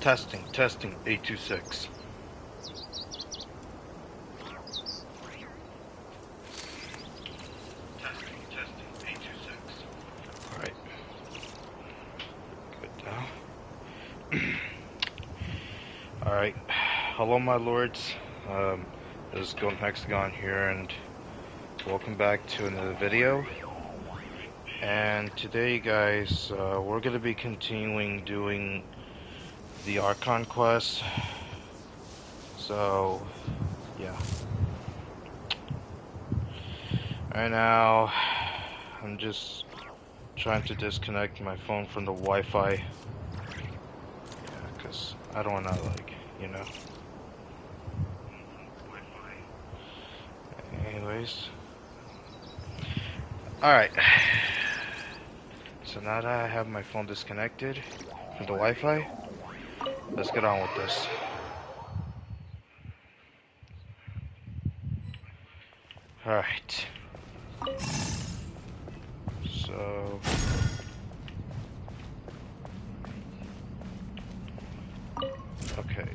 Testing 826. Testing 826. Alright. Good now. Alright. Hello my lords. This is Golden Hexagon here, and welcome back to another video. And today guys, we're going to be continuing doing the Archon quest. So, yeah. Right now, I'm just trying to disconnect my phone from the Wi-Fi. Yeah, because I don't want to, like, you know. Anyways. Alright. So now that I have my phone disconnected from the Wi-Fi, let's get on with this. Alright. So... okay.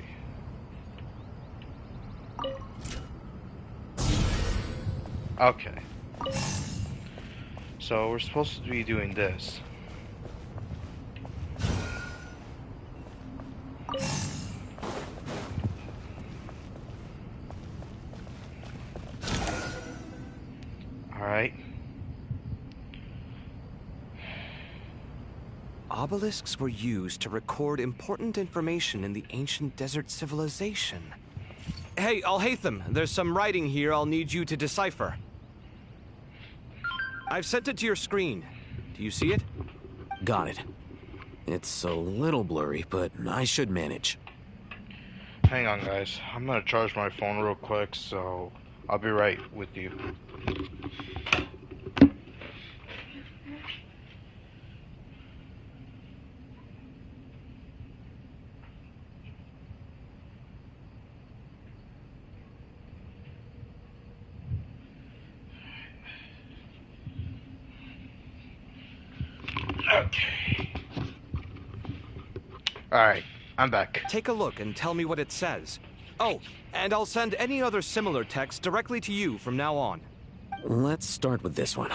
Okay. So we're supposed to be doing this. Alright. Obelisks were used to record important information in the ancient desert civilization. Hey, Alhaitham, there's some writing here I'll need you to decipher. I've sent it to your screen. Do you see it? Got it. It's a little blurry, but I should manage. Hang on guys, I'm gonna charge my phone real quick, so I'll be right with you. Okay. Alright, I'm back. Take a look and tell me what it says. Oh, and I'll send any other similar text directly to you from now on. Let's start with this one.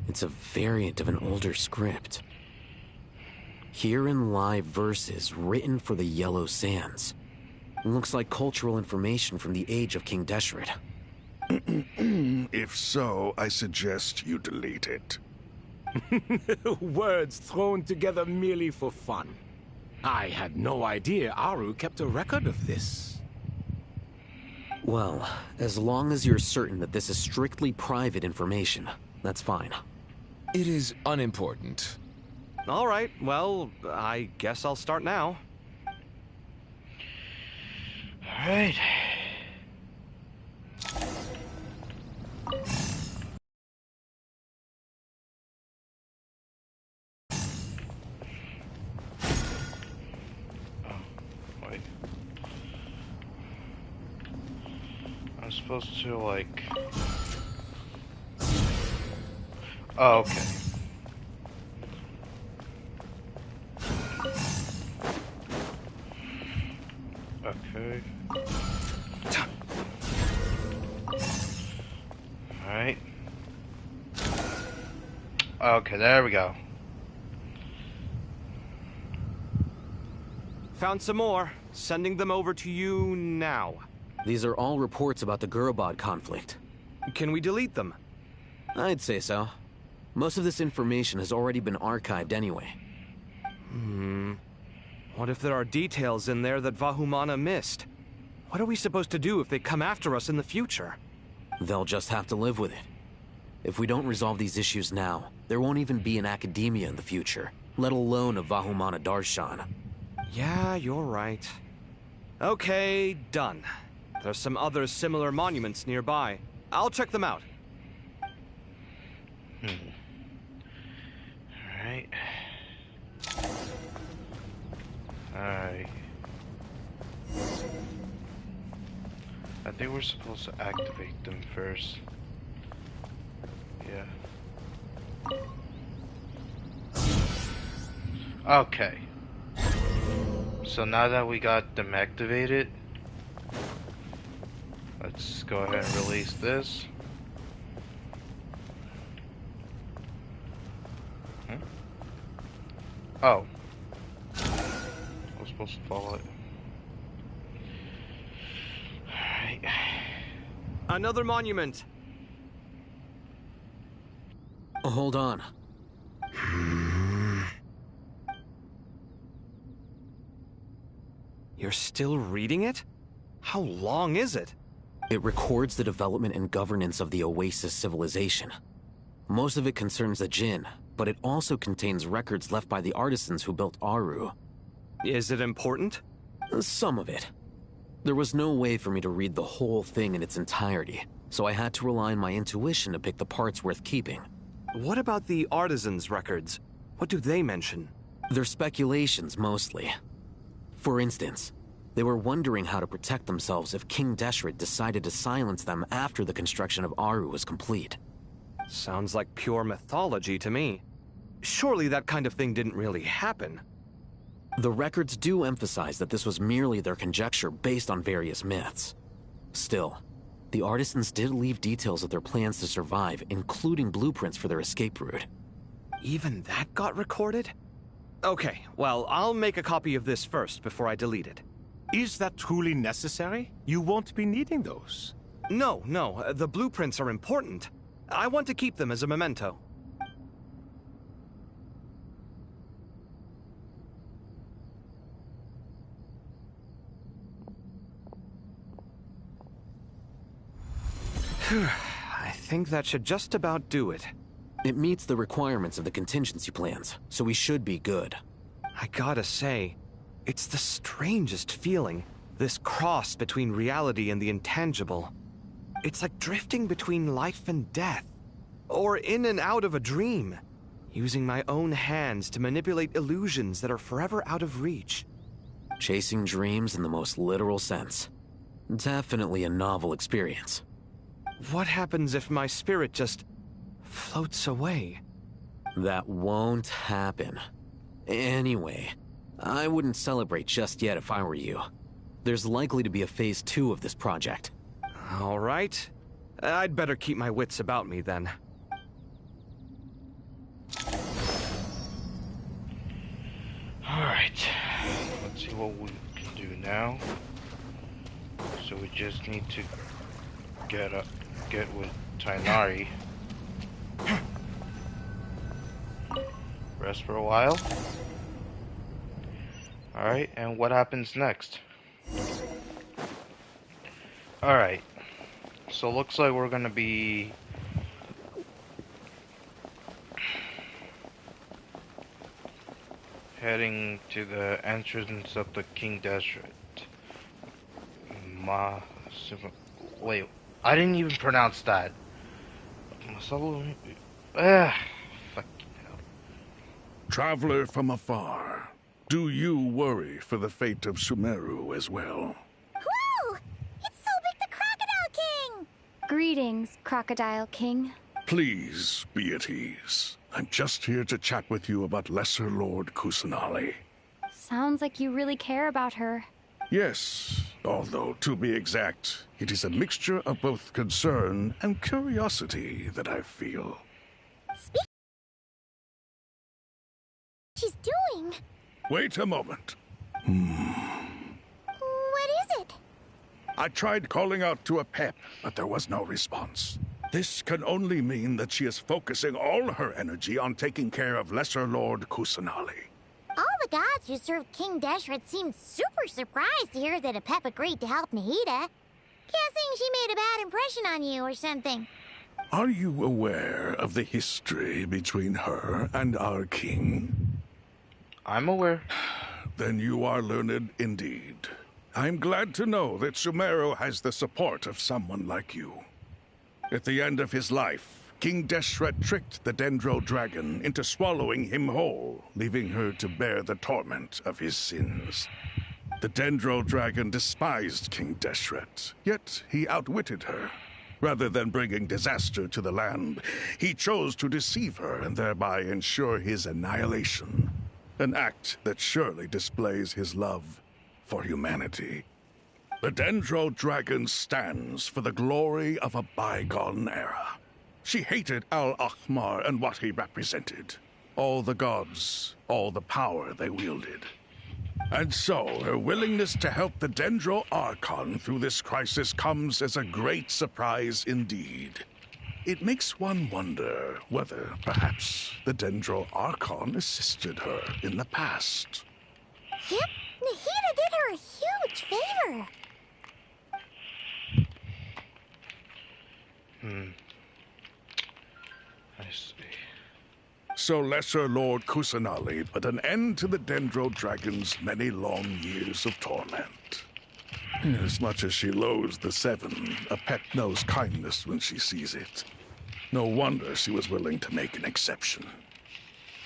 It's a variant of an older script. Herein lie verses written for the Yellow Sands. Looks like cultural information from the age of King Deshret. If so, I suggest you delete it. Words thrown together merely for fun. I had no idea Aru kept a record of this. Well, as long as you're certain that this is strictly private information, that's fine. It is unimportant. All right, well, I guess I'll start now. Alright. I'm supposed to, like... oh, okay. Okay. Alright. Okay, there we go. Found some more. Sending them over to you now. These are all reports about the Gurubad conflict. Can we delete them? I'd say so. Most of this information has already been archived anyway. What if there are details in there that Vahumana missed? What are we supposed to do if they come after us in the future? They'll just have to live with it. If we don't resolve these issues now, there won't even be an academia in the future, let alone a Vahumana Darshan. Yeah, you're right. Okay, done. There's some other similar monuments nearby. I'll check them out. Alright. Alright. I think we're supposed to activate them first. Yeah. Okay. So now that we got them activated, let's go ahead and release this. Oh. I was supposed to follow it. Alright. Another monument. Hold on. You're still reading it? How long is it? It records the development and governance of the Oasis civilization. Most of it concerns the Jinn, but it also contains records left by the artisans who built Aru. Is it important? Some of it. There was no way for me to read the whole thing in its entirety, so I had to rely on my intuition to pick the parts worth keeping. What about the artisans' records? What do they mention? They're speculations, mostly. For instance, they were wondering how to protect themselves if King Deshret decided to silence them after the construction of Aru was complete. Sounds like pure mythology to me. Surely that kind of thing didn't really happen. The records do emphasize that this was merely their conjecture based on various myths. Still, the artisans did leave details of their plans to survive, including blueprints for their escape route. Even that got recorded? Okay, well, I'll make a copy of this first before I delete it. Is that truly necessary? You won't be needing those. No, the blueprints are important. I want to keep them as a memento. I think that should just about do it. It meets the requirements of the contingency plans, so we should be good. I gotta say, it's the strangest feeling, this cross between reality and the intangible. It's like drifting between life and death, or in and out of a dream, using my own hands to manipulate illusions that are forever out of reach. Chasing dreams in the most literal sense. Definitely a novel experience. What happens if my spirit just floats away? That won't happen. Anyway, I wouldn't celebrate just yet if I were you. There's likely to be a phase 2 of this project. All right. I'd better keep my wits about me then. Alright. Let's see what we can do now. So we just need to get with Tainari. Rest for a while. Alright, and what happens next? Alright. So looks like we're gonna be heading to the entrance of the King Deshret. Wait, I didn't even pronounce that. Fucking hell. Traveler from afar, do you worry for the fate of Sumeru as well? Whoa! It's Sobek the Crocodile King! Greetings, Crocodile King. Please be at ease. I'm just here to chat with you about Lesser Lord Kusanali. Sounds like you really care about her. Yes, although to be exact, it is a mixture of both concern and curiosity that I feel. Speak. She's doing. Wait a moment. What is it? I tried calling out to Apep, but there was no response. This can only mean that she is focusing all her energy on taking care of Lesser Lord Kusanali. All the gods who served King Deshret seemed super surprised to hear that Apep agreed to help Nahida. Guessing she made a bad impression on you or something. Are you aware of the history between her and our king? I'm aware. Then you are learned indeed. I'm glad to know that Sumeru has the support of someone like you. At the end of his life, King Deshret tricked the Dendro Dragon into swallowing him whole, leaving her to bear the torment of his sins. The Dendro Dragon despised King Deshret, yet he outwitted her. Rather than bringing disaster to the land, he chose to deceive her and thereby ensure his annihilation. An act that surely displays his love for humanity. The Dendro Dragon stands for the glory of a bygone era. She hated Al-Ahmar and what he represented. All the gods, all the power they wielded. And so, her willingness to help the Dendro Archon through this crisis comes as a great surprise indeed. It makes one wonder whether, perhaps, the Dendro Archon assisted her in the past. Yep, Nahida did her a huge favor. I see. So Lesser Lord Kusanali put an end to the Dendro Dragon's many long years of torment. As much as she loathes the Seven, a pet knows kindness when she sees it. No wonder she was willing to make an exception.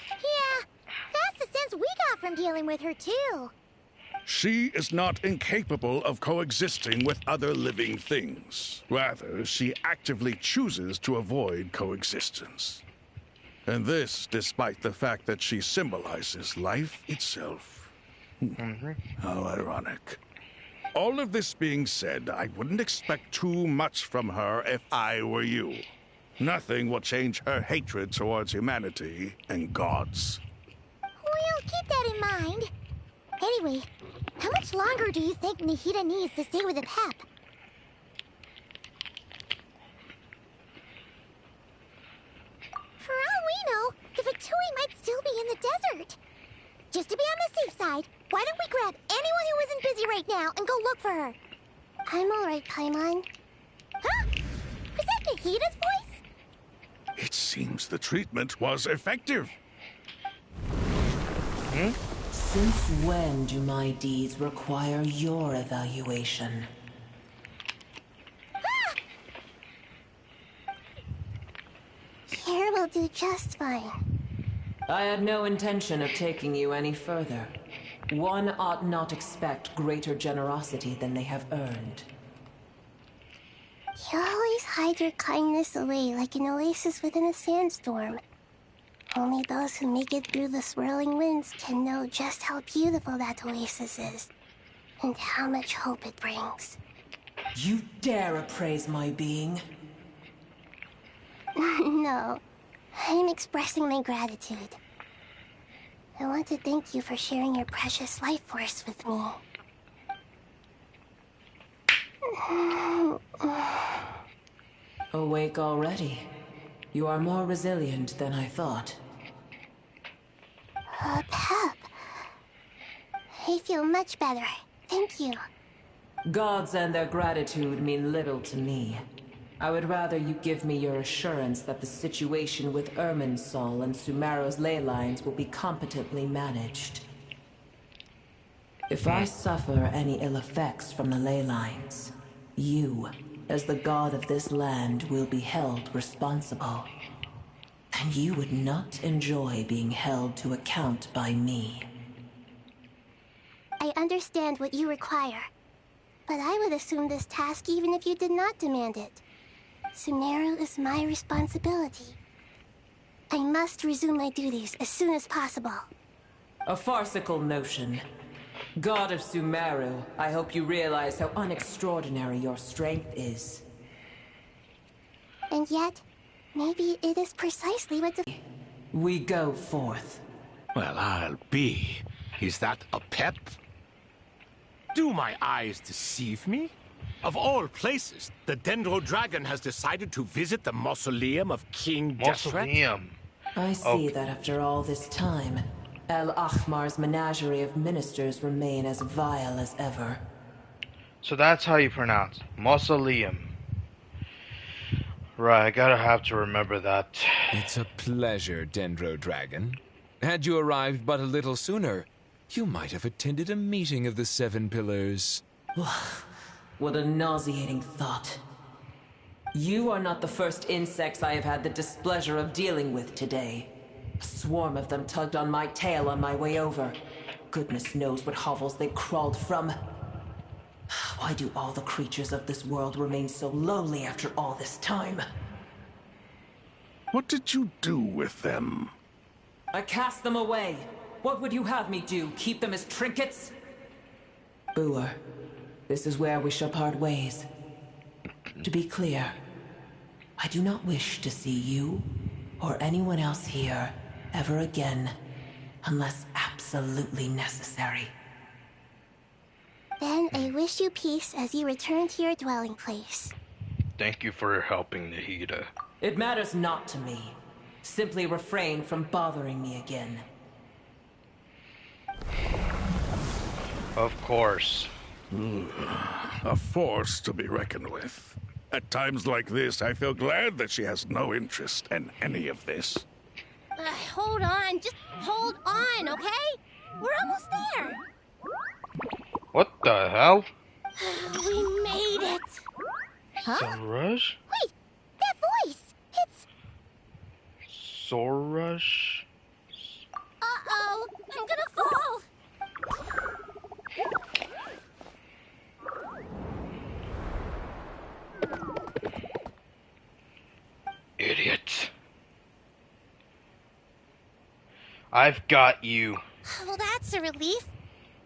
Yeah, that's the sense we got from dealing with her, too. She is not incapable of coexisting with other living things. Rather, she actively chooses to avoid coexistence. And this despite the fact that she symbolizes life itself. How ironic. All of this being said, I wouldn't expect too much from her if I were you. Nothing will change her hatred towards humanity and gods. We'll keep that in mind. Anyway, how much longer do you think Nahida needs to stay with the Pep? For all we know, the Fatui might still be in the desert. Just to be on the safe side, why don't we grab anyone who isn't busy right now and go look for her? I'm alright, Paimon. Huh? Was that Nahida's voice? It seems the treatment was effective. Since when do my deeds require your evaluation? Here will do just fine. I had no intention of taking you any further. One ought not expect greater generosity than they have earned. You always hide your kindness away like an oasis within a sandstorm. Only those who make it through the swirling winds can know just how beautiful that oasis is, and how much hope it brings. You dare appraise my being? No, I'm expressing my gratitude. I want to thank you for sharing your precious life force with me. Awake already. You are more resilient than I thought. Pep. I feel much better. Thank you. Gods and their gratitude mean little to me. I would rather you give me your assurance that the situation with Irminsul and Sumeru's ley lines will be competently managed. If I suffer any ill effects from the ley lines, you, as the god of this land, will be held responsible. And you would not enjoy being held to account by me. I understand what you require, but I would assume this task even if you did not demand it. Sumeru is my responsibility. I must resume my duties as soon as possible. A farcical notion. God of Sumeru, I hope you realize how unextraordinary your strength is. And yet, maybe it is precisely what We go forth. Well, I'll be. Is that a pep? Do my eyes deceive me? Of all places, the Dendro Dragon has decided to visit the mausoleum of King Deshret. Mausoleum. I see that after all this time, Al-Ahmar's menagerie of ministers remain as vile as ever. So that's how you pronounce it. Mausoleum. Right, I gotta have to remember that. It's a pleasure, Dendro Dragon. Had you arrived but a little sooner, you might have attended a meeting of the Seven Pillars. What a nauseating thought. You are not the first insects I have had the displeasure of dealing with today. A swarm of them tugged on my tail on my way over. Goodness knows what hovels they crawled from. Why do all the creatures of this world remain so lowly after all this time? What did you do with them? I cast them away. What would you have me do? Keep them as trinkets? Boer, this is where we shall part ways. To be clear, I do not wish to see you or anyone else here ever again, unless absolutely necessary. Then I wish you peace as you return to your dwelling place. Thank you for helping, Nahida. It matters not to me. Simply refrain from bothering me again. Of course. A force to be reckoned with. At times like this, I feel glad that she has no interest in any of this. Hold on, just hold on, okay? We're almost there. What the hell? We made it. Huh? Sorush? Wait, that voice. It's... Sorush? Uh-oh, I'm gonna fall. Idiot. I've got you. Well, that's a relief.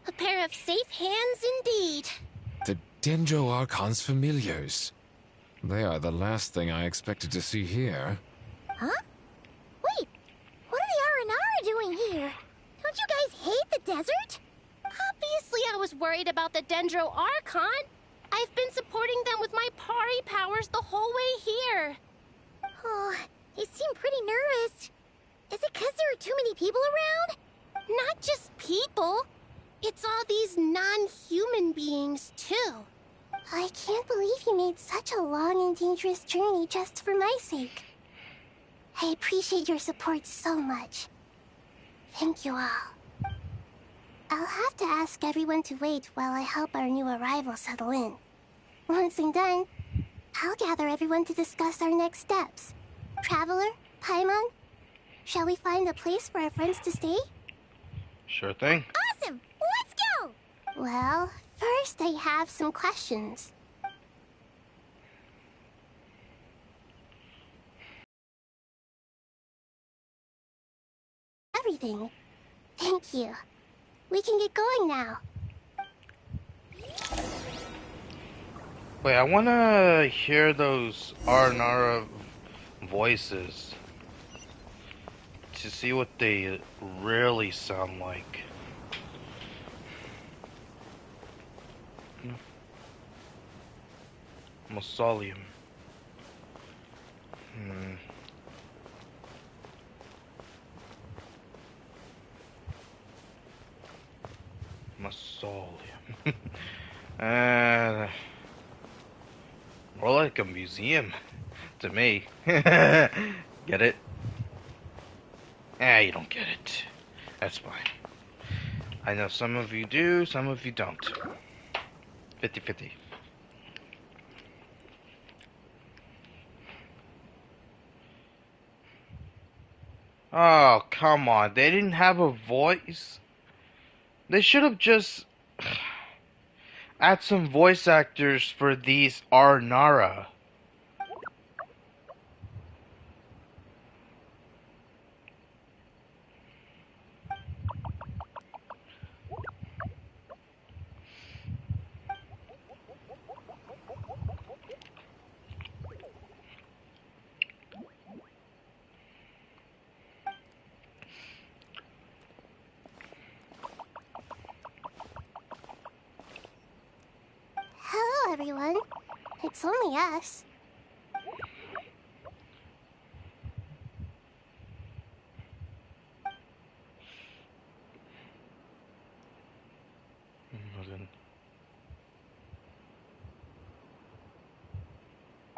A pair of safe hands indeed. The Dendro Archon's familiars. They are the last thing I expected to see here. Huh? Wait, what are the Aranara doing here? Don't you guys hate the desert? Obviously I was worried about the Dendro Archon. I've been supporting them with my Pari powers the whole way here. Oh, they seem pretty nervous. Is it because there are too many people around? Not just people. It's all these non-human beings, too. I can't believe you made such a long and dangerous journey just for my sake. I appreciate your support so much. Thank you all. I'll have to ask everyone to wait while I help our new arrival settle in. Once I'm done, I'll gather everyone to discuss our next steps. Traveler, Paimon, shall we find a place for our friends to stay? Sure thing. Awesome! Let's go! Well, first I have some questions. Everything. Thank you. We can get going now. Wait, I wanna hear those Arnara voices to see what they really sound like. Mausoleum. Mausoleum. More like a museum to me. Get it? You don't get it. That's fine. I know some of you do, some of you don't. 50-50. Oh, come on. They didn't have a voice? They should have just add some voice actors for these Arnara. Hello, everyone. It's only us.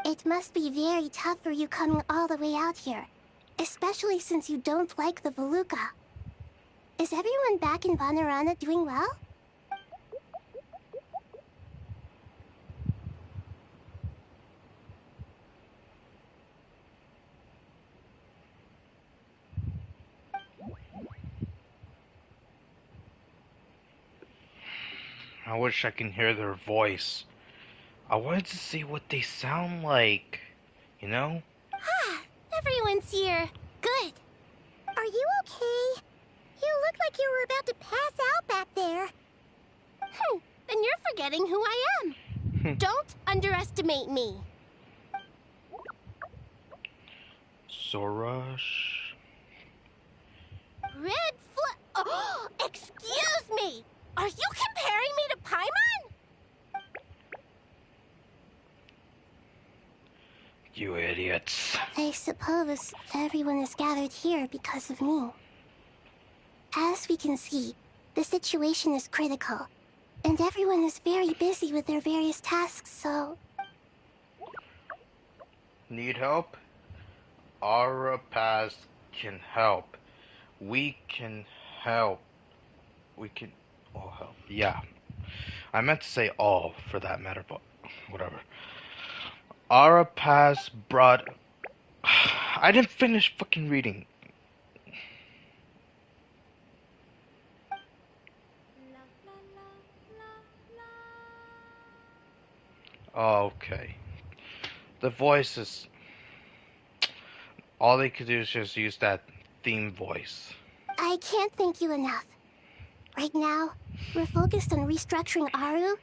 It must be very tough for you coming all the way out here, especially since you don't like the Veluca. Is everyone back in Vanarana doing well? I wish I can hear their voice. I wanted to see what they sound like, you know? Ah, everyone's here. Good. Are you okay? You look like you were about to pass out back there. Then you're forgetting who I am. Don't underestimate me. Sorash. Red Fla- Oh, excuse me! Are you comparing me to Paimon? You idiots. I suppose everyone is gathered here because of me. As we can see, the situation is critical, and everyone is very busy with their various tasks, so... Need help? Arapaz can help. We can help. We can all help. Yeah. I meant to say all for that matter, but whatever. Arapaz brought... I didn't finish fucking reading. Okay. The voices... All they could do is just use that theme voice. I can't thank you enough. Right now, we're focused on restructuring Aru,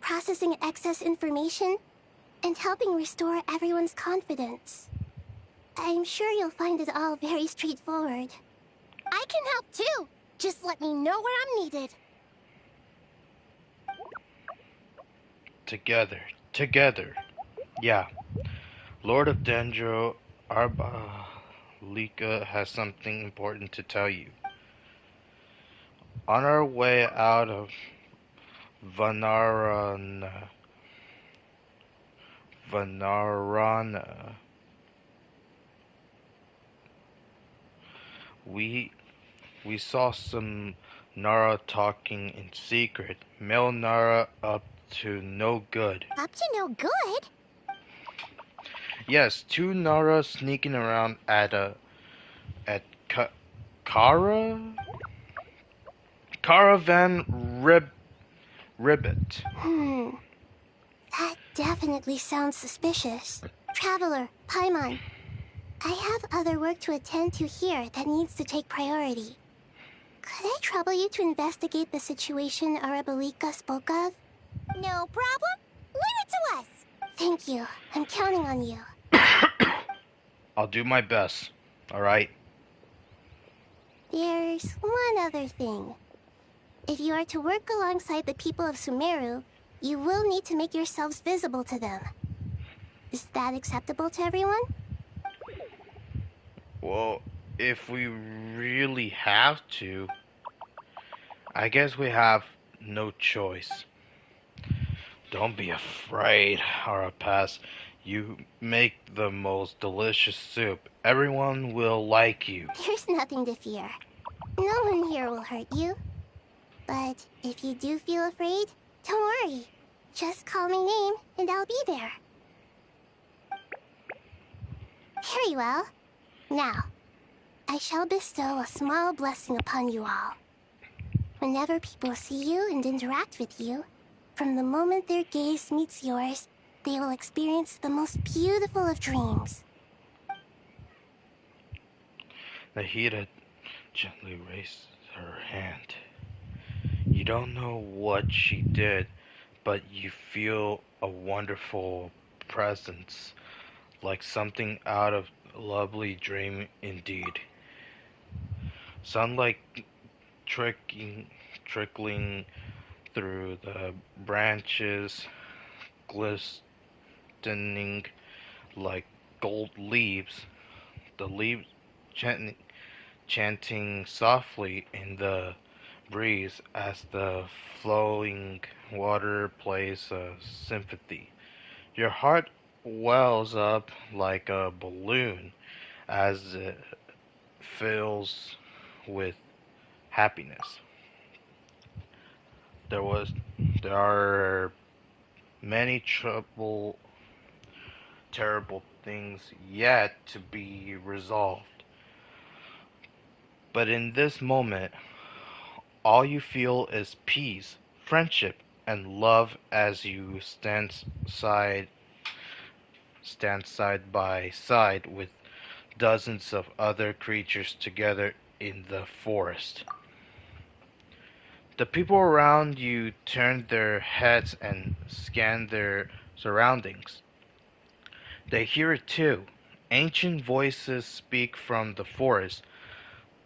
processing excess information, and helping restore everyone's confidence. I'm sure you'll find it all very straightforward. I can help too. Just let me know where I'm needed. Together. Yeah. Lord of Dendro, Arbalika has something important to tell you. On our way out of Vanarana, we saw some Nara talking in secret. Male Nara up to no good. Up to no good? Yes, two Nara sneaking around at Caravan Ribbit. That definitely sounds suspicious. Traveler, Paimon, I have other work to attend to here that needs to take priority. Could I trouble you to investigate the situation Arabalika spoke of? No problem. Leave it to us. Thank you. I'm counting on you. I'll do my best, alright? There's one other thing. If you are to work alongside the people of Sumeru, you will need to make yourselves visible to them. Is that acceptable to everyone? Well, if we really have to, I guess we have no choice. Don't be afraid, Arapaz. You make the most delicious soup. Everyone will like you. There's nothing to fear. No one here will hurt you. But if you do feel afraid, don't worry. Just call my name and I'll be there. Very well. Now, I shall bestow a small blessing upon you all. Whenever people see you and interact with you, from the moment their gaze meets yours, they will experience the most beautiful of dreams. Nahida gently raised her hand. You don't know what she did, but you feel a wonderful presence, like something out of a lovely dream indeed. Sunlight trickling through the branches, glistening like gold leaves, the leaves chanting softly in the breeze as the flowing water plays a symphony. Your heart wells up like a balloon as it fills with happiness. There are many terrible things yet to be resolved. But in this moment, all you feel is peace, friendship, and love as you stand side by side with dozens of other creatures together in the forest. The people around you turn their heads and scan their surroundings. They hear it too. Ancient voices speak from the forest,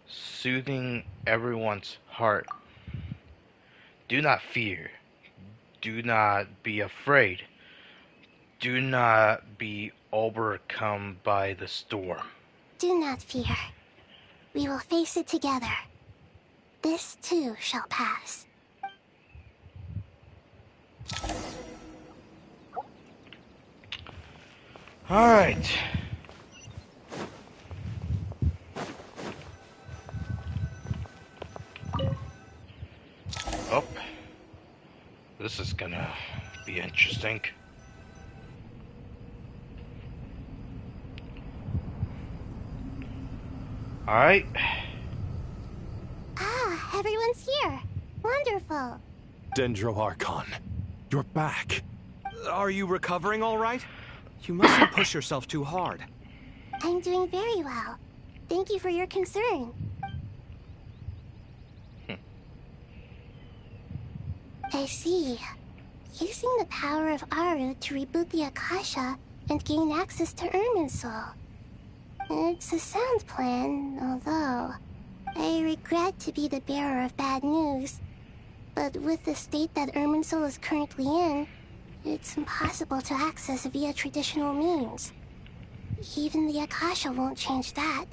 soothing everyone's heart. Do not fear. Do not be afraid. Do not be overcome by the storm. Do not fear. We will face it together. This too shall pass. Alright. Oh. This is gonna be interesting. Alright. Ah, everyone's here. Wonderful. Dendro Archon, you're back. Are you recovering all right? You mustn't push yourself too hard. I'm doing very well. Thank you for your concern. I see. Using the power of Aru to reboot the Akasha and gain access to Irminsul. It's a sound plan, although I regret to be the bearer of bad news. But with the state that Irminsul is currently in, it's impossible to access via traditional means. Even the Akasha won't change that.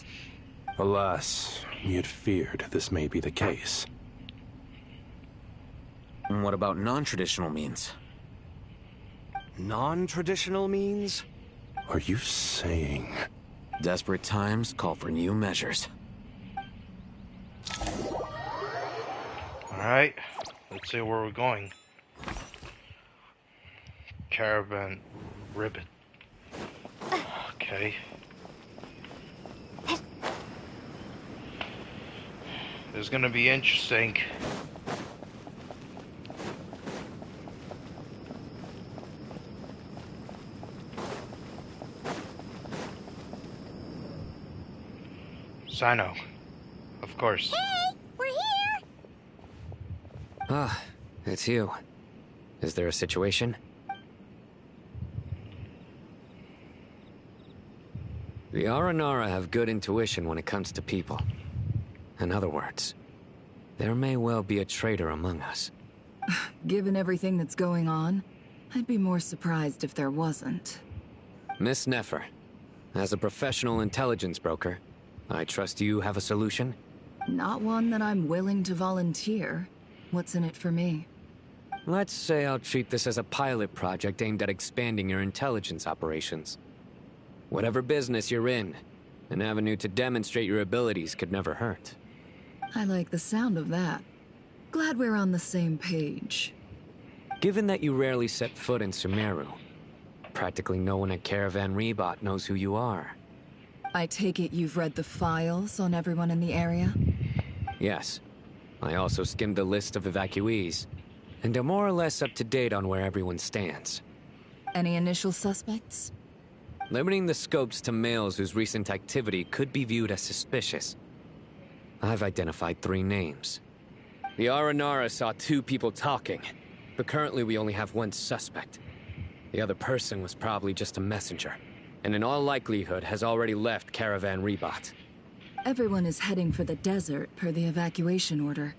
Alas, you'd feared this may be the case. And what about non-traditional means? Non-traditional means? Are you saying... Desperate times call for new measures. Alright. Let's see where we're going. Caravan Ribbon. Okay. This is gonna be interesting. Sino. Of course. Hey, we're here! Ah, it's you. Is there a situation? The Aranara have good intuition when it comes to people. In other words, there may well be a traitor among us. Given everything that's going on, I'd be more surprised if there wasn't. Miss Nefer, as a professional intelligence broker, I trust you have a solution? Not one that I'm willing to volunteer. What's in it for me? Let's say I'll treat this as a pilot project aimed at expanding your intelligence operations. Whatever business you're in, an avenue to demonstrate your abilities could never hurt. I like the sound of that. Glad we're on the same page. Given that you rarely set foot in Sumeru, practically no one at Caravan Rebot knows who you are. I take it you've read the files on everyone in the area? Yes. I also skimmed the list of evacuees, and am more or less up to date on where everyone stands. Any initial suspects? Limiting the scopes to males whose recent activity could be viewed as suspicious. I've identified 3 names. The Aranara saw 2 people talking, but currently we only have 1 suspect. The other person was probably just a messenger, and in all likelihood has already left Caravan Rebot. Everyone is heading for the desert per the evacuation order.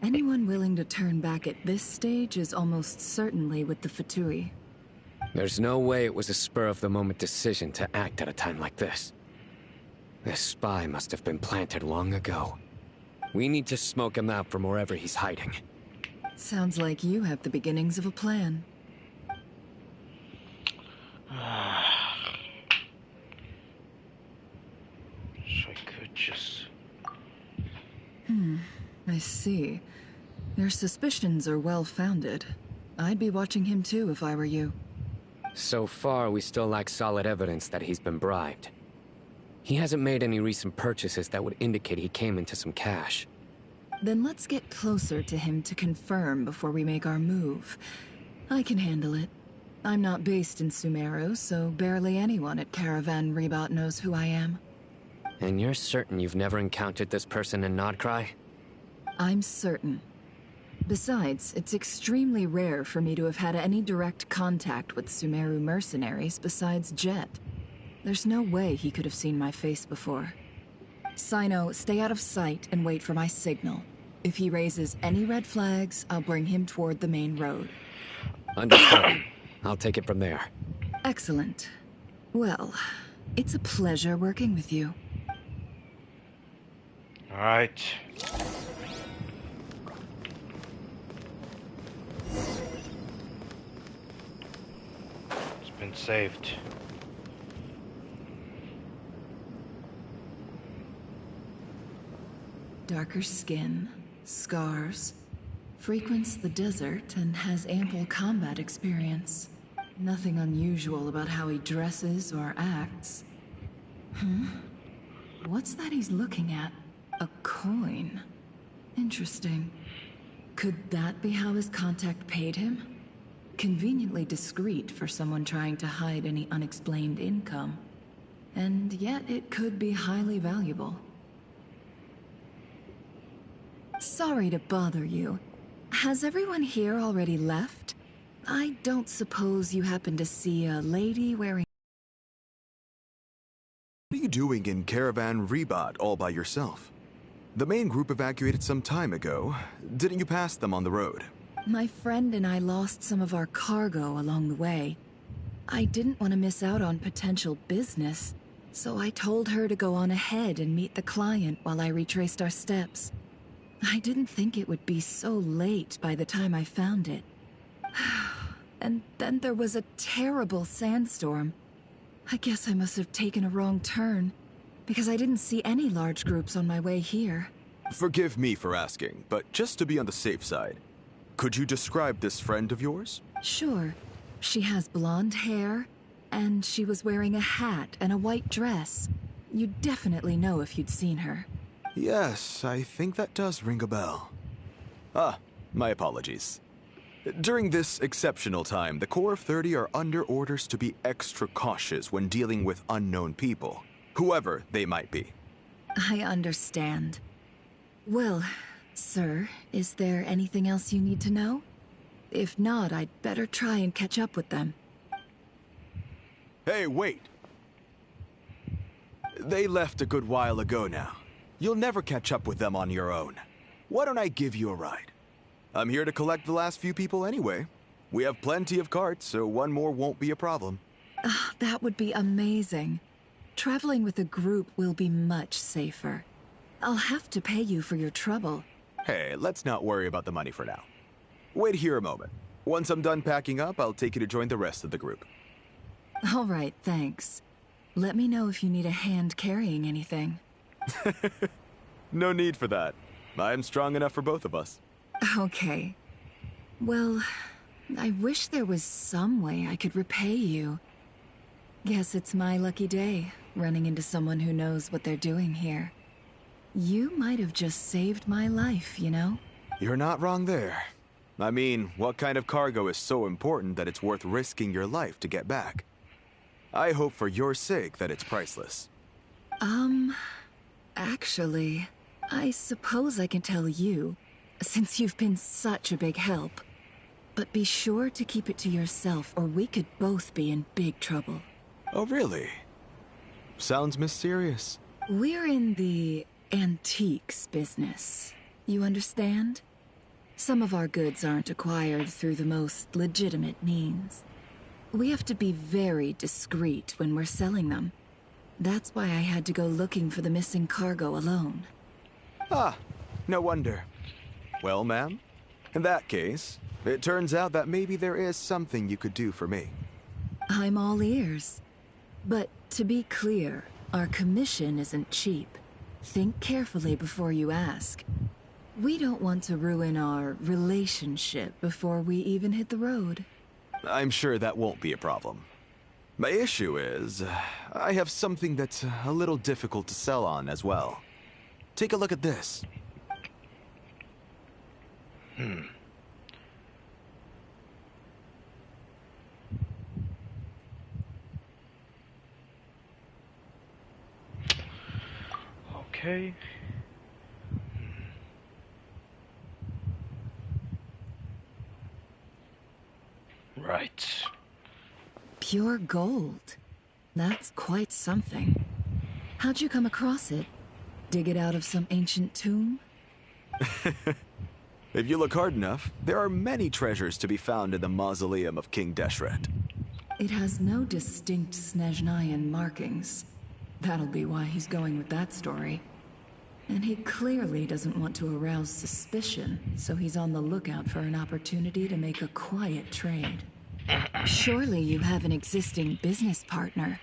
Anyone willing to turn back at this stage is almost certainly with the Fatui. There's no way it was a spur-of-the-moment decision to act at a time like this. This spy must have been planted long ago. We need to smoke him out from wherever he's hiding. Sounds like you have the beginnings of a plan. Wish I could just... I see. Your suspicions are well-founded. I'd be watching him too if I were you. So far, we still lack solid evidence that he's been bribed. He hasn't made any recent purchases that would indicate he came into some cash. Then let's get closer to him to confirm before we make our move. I can handle it. I'm not based in Sumeru, so barely anyone at Caravan Rebot knows who I am. And you're certain you've never encountered this person in Krai? I'm certain. Besides, it's extremely rare for me to have had any direct contact with Sumeru mercenaries besides Jet. There's no way he could have seen my face before. Sino, stay out of sight and wait for my signal. If he raises any red flags, I'll bring him toward the main road. Understood. I'll take it from there. Excellent. Well, it's a pleasure working with you. Alright. It's been saved. Darker skin, scars, frequents the desert and has ample combat experience. Nothing unusual about how he dresses or acts. What's that he's looking at? A coin. Interesting. Could that be how his contact paid him? Conveniently discreet for someone trying to hide any unexplained income. And yet it could be highly valuable. Sorry to bother you. Has everyone here already left? I don't suppose you happen to see a lady wearing... What are you doing in Caravan Rebat all by yourself? The main group evacuated some time ago. Didn't you pass them on the road? My friend and I lost some of our cargo along the way. I didn't want to miss out on potential business, so I told her to go on ahead and meet the client while I retraced our steps. I didn't think it would be so late by the time I found it. And then there was a terrible sandstorm. I guess I must have taken a wrong turn, because I didn't see any large groups on my way here. Forgive me for asking, but just to be on the safe side, could you describe this friend of yours? Sure. She has blonde hair, and she was wearing a hat and a white dress. You'd definitely know if you'd seen her. Yes, I think that does ring a bell. Ah, my apologies. During this exceptional time, the Corps of 30 are under orders to be extra cautious when dealing with unknown people, whoever they might be. I understand. Well, sir, is there anything else you need to know? If not, I'd better try and catch up with them. Hey, wait! They left a good while ago now. You'll never catch up with them on your own. Why don't I give you a ride? I'm here to collect the last few people anyway. We have plenty of carts, so one more won't be a problem. That would be amazing. Traveling with a group will be much safer. I'll have to pay you for your trouble. Hey, let's not worry about the money for now. Wait here a moment. Once I'm done packing up, I'll take you to join the rest of the group. All right, thanks. Let me know if you need a hand carrying anything. No need for that. I'm strong enough for both of us. Okay. Well, I wish there was some way I could repay you. Guess it's my lucky day, running into someone who knows what they're doing here. You might have just saved my life, you know? You're not wrong there. I mean, what kind of cargo is so important that it's worth risking your life to get back? I hope for your sake that it's priceless. Actually, I suppose I can tell you, since you've been such a big help. But be sure to keep it to yourself, or we could both be in big trouble. Oh, really? Sounds mysterious. We're in the antiques business. You understand? Some of our goods aren't acquired through the most legitimate means. We have to be very discreet when we're selling them. That's why I had to go looking for the missing cargo alone. Ah, no wonder. Well, ma'am, in that case, it turns out that maybe there is something you could do for me. I'm all ears. But to be clear, our commission isn't cheap. Think carefully before you ask. We don't want to ruin our relationship before we even hit the road. I'm sure that won't be a problem. My issue is, I have something that's a little difficult to sell on as well. Take a look at this. Okay. Pure gold. That's quite something. How'd you come across it? Dig it out of some ancient tomb? If you look hard enough, there are many treasures to be found in the mausoleum of King Deshret. It has no distinct Snezhnayan markings. That'll be why he's going with that story. And he clearly doesn't want to arouse suspicion, so he's on the lookout for an opportunity to make a quiet trade. Surely you have an existing business partner.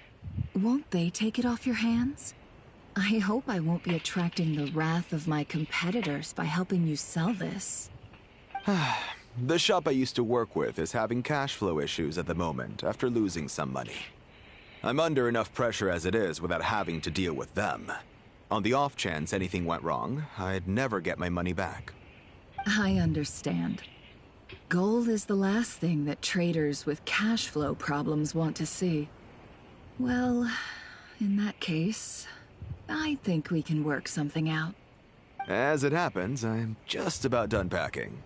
Won't they take it off your hands? I hope I won't be attracting the wrath of my competitors by helping you sell this. The shop I used to work with is having cash flow issues at the moment after losing some money. I'm under enough pressure as it is without having to deal with them. On the off chance anything went wrong, I'd never get my money back. I understand. Gold is the last thing that traders with cash flow problems want to see. Well, in that case, I think we can work something out. As it happens, I'm just about done packing.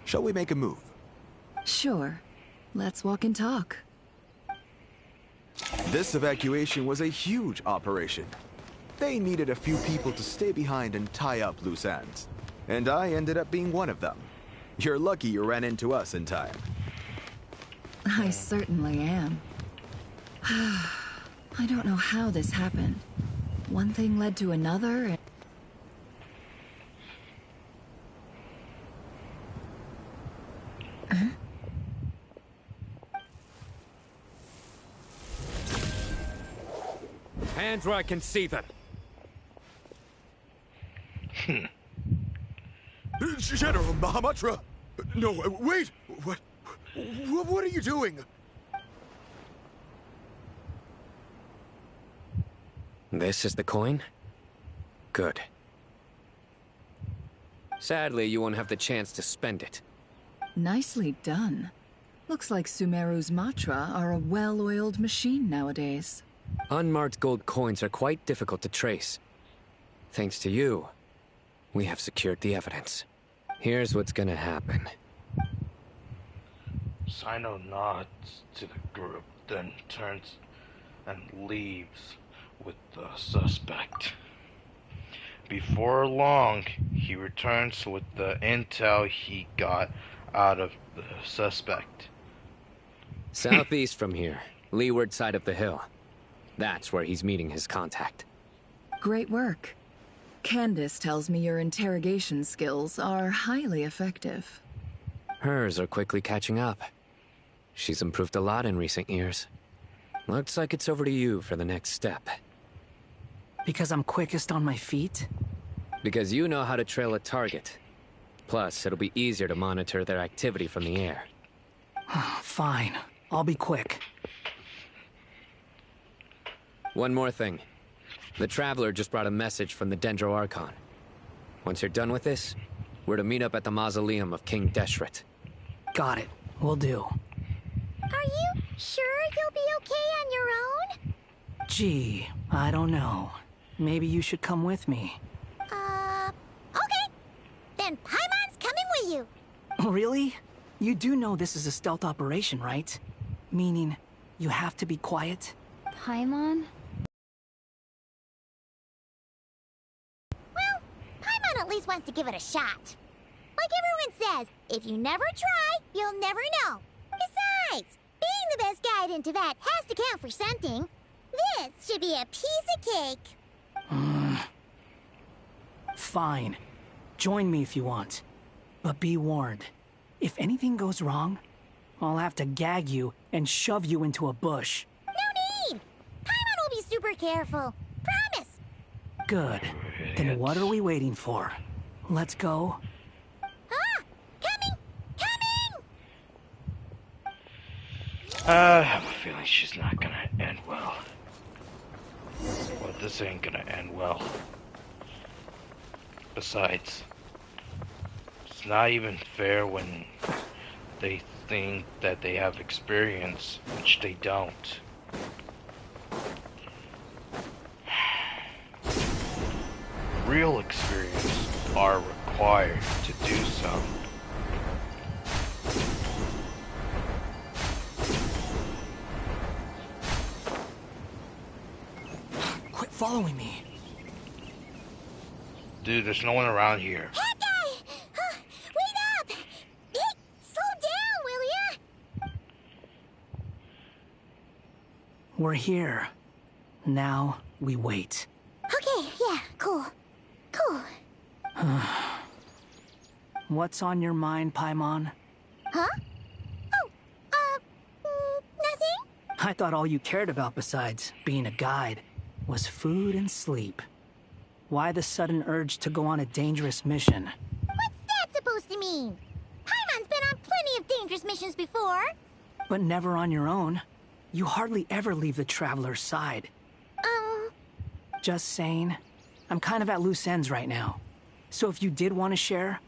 Shall we make a move? Sure. Let's walk and talk. This evacuation was a huge operation. They needed a few people to stay behind and tie up loose ends. And I ended up being one of them. You're lucky you ran into us in time. I certainly am. I don't know how this happened. One thing led to another and... Hands where I can see them. General Mahamatra! No, wait! What are you doing? This is the coin? Good. Sadly, you won't have the chance to spend it. Nicely done. Looks like Sumeru's Matra are a well-oiled machine nowadays. Unmarked gold coins are quite difficult to trace. Thanks to you, we have secured the evidence. Here's what's gonna happen. Sino nods to the group, then turns and leaves with the suspect. Before long, he returns with the intel he got out of the suspect. Southeast from here, leeward side of the hill. That's where he's meeting his contact. Great work. Candace tells me your interrogation skills are highly effective. Hers are quickly catching up. She's improved a lot in recent years. Looks like it's over to you for the next step. Because I'm quickest on my feet? Because you know how to trail a target. Plus, it'll be easier to monitor their activity from the air. Fine. I'll be quick. One more thing. The Traveler just brought a message from the Dendro Archon. Once you're done with this, we're to meet up at the mausoleum of King Deshret. Got it. Will do. Are you sure you'll be okay on your own? Gee, I don't know. Maybe you should come with me. Okay. Then Paimon's coming with you. Really? You do know this is a stealth operation, right? Meaning, you have to be quiet? Paimon? Well, Paimon at least wants to give it a shot. Like everyone says, if you never try, you'll never know. Besides, being the best guide into that has to count for something. This should be a piece of cake. Fine. Join me if you want. But be warned. If anything goes wrong, I'll have to gag you and shove you into a bush. No need! Paimon will be super careful. Promise! Good. Then what are we waiting for? Let's go. Coming! I have a feeling she's not gonna end well. Well, this ain't gonna end well. Besides, it's not even fair when they think that they have experience, which they don't. Real experience are required to do so. quit following me. Dude, there's no one around here. That guy! Wait up! Hey, slow down, will ya? We're here. Now we wait. Okay, yeah, cool. Cool. What's on your mind, Paimon? Huh? Nothing? I thought all you cared about besides being a guide was food and sleep. Why the sudden urge to go on a dangerous mission? What's that supposed to mean? Paimon's been on plenty of dangerous missions before. But never on your own. You hardly ever leave the Traveler's side. Just saying. I'm kind of at loose ends right now. So if you did want to share,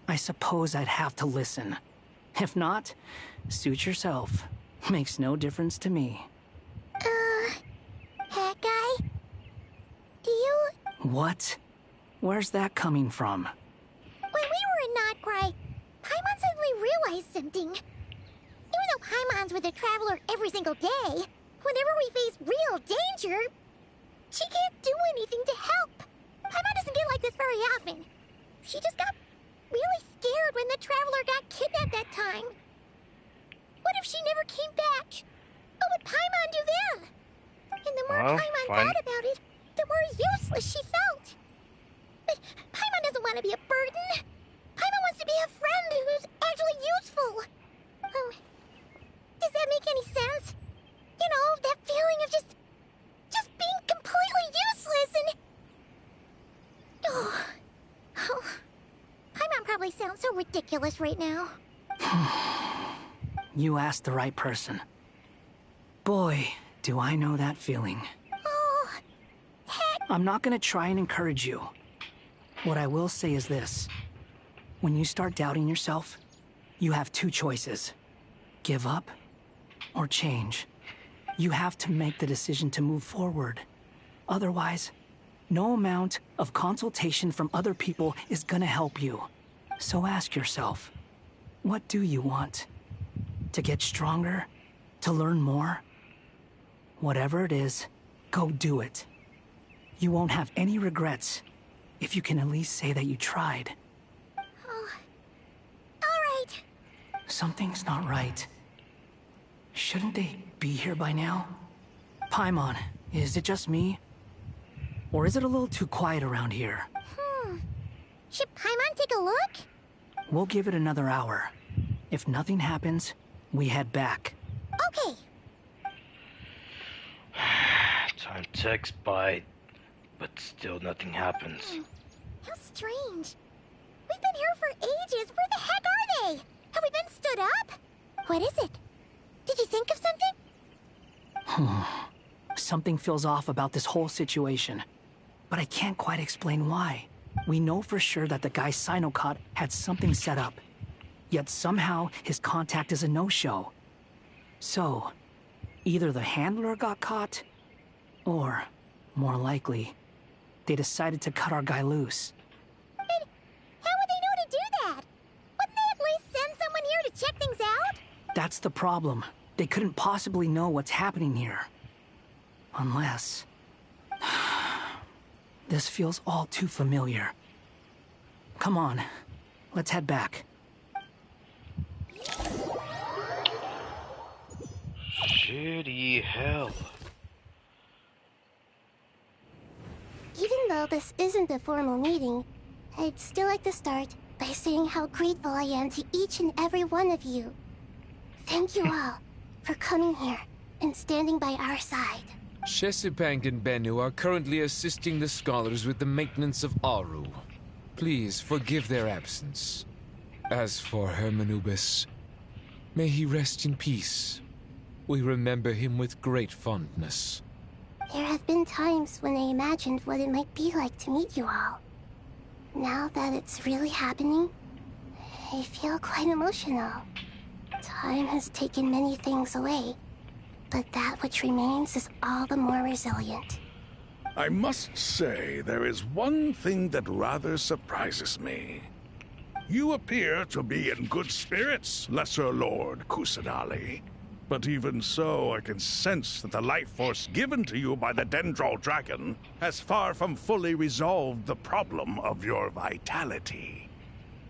I suppose I'd have to listen. If not, suit yourself. Makes no difference to me. That guy? Do you... What? Where's that coming from? When we were in Not Krai, Paimon suddenly realized something. Even though Paimon's with a Traveler every single day, whenever we face real danger, she can't do anything to help. Paimon doesn't get like this very often. She just got really scared when the Traveler got kidnapped that time. What if she never came back? What would Paimon do then? And the more Paimon thought about it, the more useless she felt. But Paimon doesn't want to be a burden. Paimon wants to be a friend who's actually useful. Does that make any sense? You know, that feeling of just being completely useless and... Oh. Paimon probably sounds so ridiculous right now. You asked the right person. Boy, do I know that feeling. Oh, heck. I'm not gonna try and encourage you. What I will say is this. When you start doubting yourself, you have two choices. Give up or change. You have to make the decision to move forward. Otherwise, no amount of consultation from other people is gonna help you. So ask yourself, what do you want? To get stronger? To learn more? Whatever it is, go do it. You won't have any regrets if you can at least say that you tried. Oh. All right. Something's not right. Shouldn't they be here by now? Paimon, is it just me? Or is it a little too quiet around here? Should Paimon take a look? We'll give it another hour. If nothing happens, we head back. Okay. Time ticks by, but still nothing happens. How strange. We've been here for ages. Where the heck are they? Have we been stood up? What is it? Did you think of something? Something feels off about this whole situation. But I can't quite explain why. We know for sure that the guy Sinocot had something set up. Yet somehow his contact is a no-show. So, either the handler got caught, or, more likely, they decided to cut our guy loose. But how would they know to do that? Wouldn't they at least send someone here to check things out? That's the problem. They couldn't possibly know what's happening here. Unless... This feels all too familiar. Come on, let's head back. Shitty hell. Even though this isn't a formal meeting, I'd still like to start by saying how grateful I am to each and every one of you. Thank you all for coming here and standing by our side. Shesipank and Bennu are currently assisting the scholars with the maintenance of Aru. Please forgive their absence. As for Hermanubis, may he rest in peace. We remember him with great fondness. There have been times when I imagined what it might be like to meet you all. Now that it's really happening, I feel quite emotional. Time has taken many things away, but that which remains is all the more resilient. I must say, there is one thing that rather surprises me. You appear to be in good spirits, Lesser Lord Kusanali. But even so, I can sense that the life force given to you by the Dendral Dragon has far from fully resolved the problem of your vitality.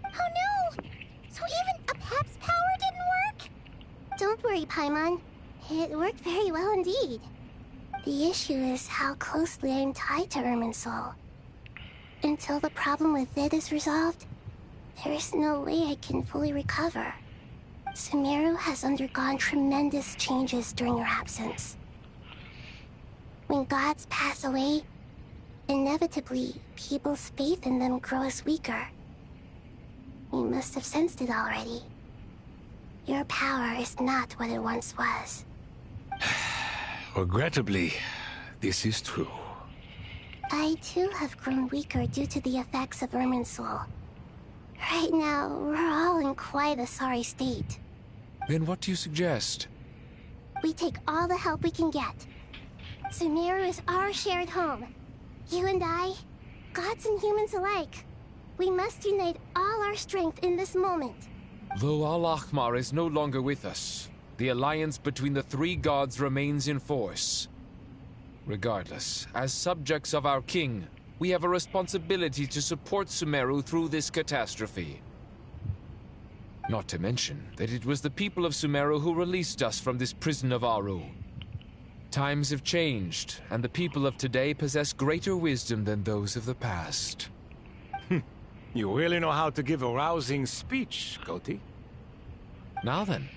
Oh no! So even a Pep's power didn't work? Don't worry, Paimon. It worked very well indeed. The issue is how closely I'm tied to Irminsul. Until the problem with Vid is resolved, there is no way I can fully recover. Sumeru has undergone tremendous changes during your absence. When gods pass away, inevitably, people's faith in them grows weaker. You must have sensed it already. Your power is not what it once was. Regrettably, this is true. I too have grown weaker due to the effects of Irminsul. Right now, we're all in quite a sorry state. Then what do you suggest? We take all the help we can get. Sumeru is our shared home. You and I, gods and humans alike. We must unite all our strength in this moment. Though Al-Ahmar is no longer with us, the alliance between the three gods remains in force. Regardless, as subjects of our king, we have a responsibility to support Sumeru through this catastrophe. Not to mention that it was the people of Sumeru who released us from this prison of Aru. Times have changed, and the people of today possess greater wisdom than those of the past. You really know how to give a rousing speech, Koti. Now then,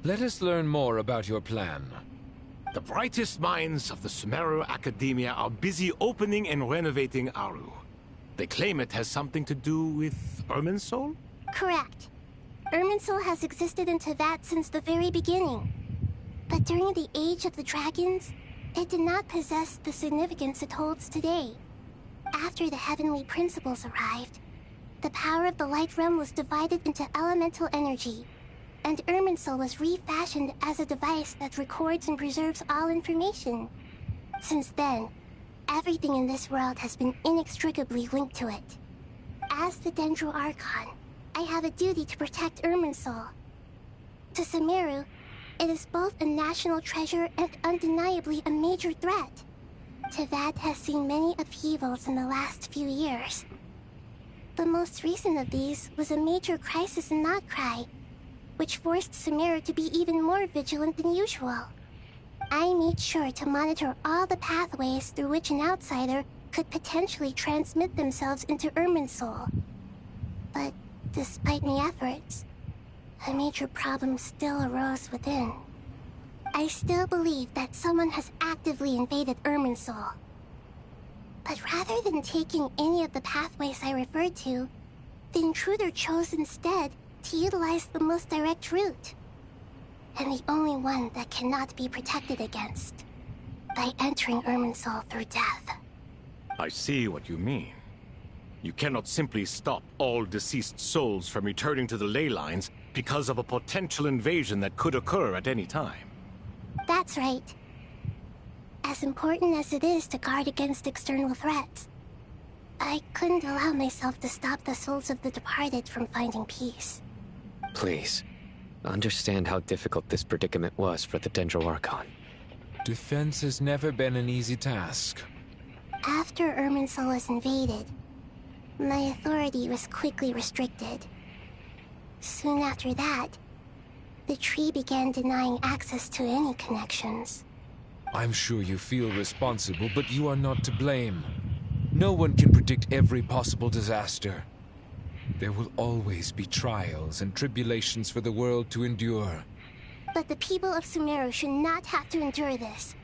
let us learn more about your plan. The brightest minds of the Sumeru Academia are busy opening and renovating Aru. They claim it has something to do with Irminsul? Correct. Irminsul has existed in Teyvat since the very beginning. But during the Age of the Dragons, it did not possess the significance it holds today. After the heavenly principles arrived, the power of the Light Realm was divided into elemental energy, and Irminsul was refashioned as a device that records and preserves all information. Since then, everything in this world has been inextricably linked to it. As the Dendro Archon, I have a duty to protect Irminsul. To Sumeru, it is both a national treasure and undeniably a major threat. Teyvat has seen many upheavals in the last few years. The most recent of these was a major crisis in Krai, which forced Sumeru to be even more vigilant than usual. I made sure to monitor all the pathways through which an outsider could potentially transmit themselves into Irminsul. But despite my efforts, a major problem still arose within. I still believe that someone has actively invaded Irminsul. But rather than taking any of the pathways I referred to, the intruder chose instead to utilize the most direct route. And the only one that cannot be protected against. By entering Irminsul through death. I see what you mean. You cannot simply stop all deceased souls from returning to the ley lines because of a potential invasion that could occur at any time. That's right. As important as it is to guard against external threats, I couldn't allow myself to stop the souls of the departed from finding peace. Please, understand how difficult this predicament was for the Dendro Archon. Defense has never been an easy task. After Irminsul was invaded, my authority was quickly restricted. Soon after that, the tree began denying access to any connections. I'm sure you feel responsible, but you are not to blame. No one can predict every possible disaster. There will always be trials and tribulations for the world to endure. But the people of Sumeru should not have to endure this.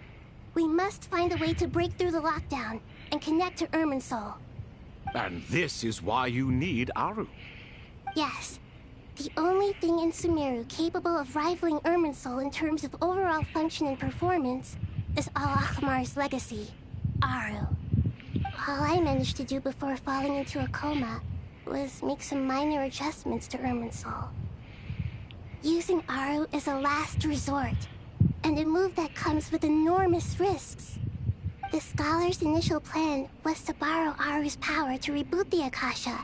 We must find a way to break through the lockdown and connect to Irminsul. And this is why you need Aru. Yes. The only thing in Sumeru capable of rivaling Irminsul in terms of overall function and performance is Al-Ahmar's legacy, Aru. All I managed to do before falling into a coma was make some minor adjustments to Irminsul. Using Aru is a last resort, and a move that comes with enormous risks. The Scholar's initial plan was to borrow Aru's power to reboot the Akasha,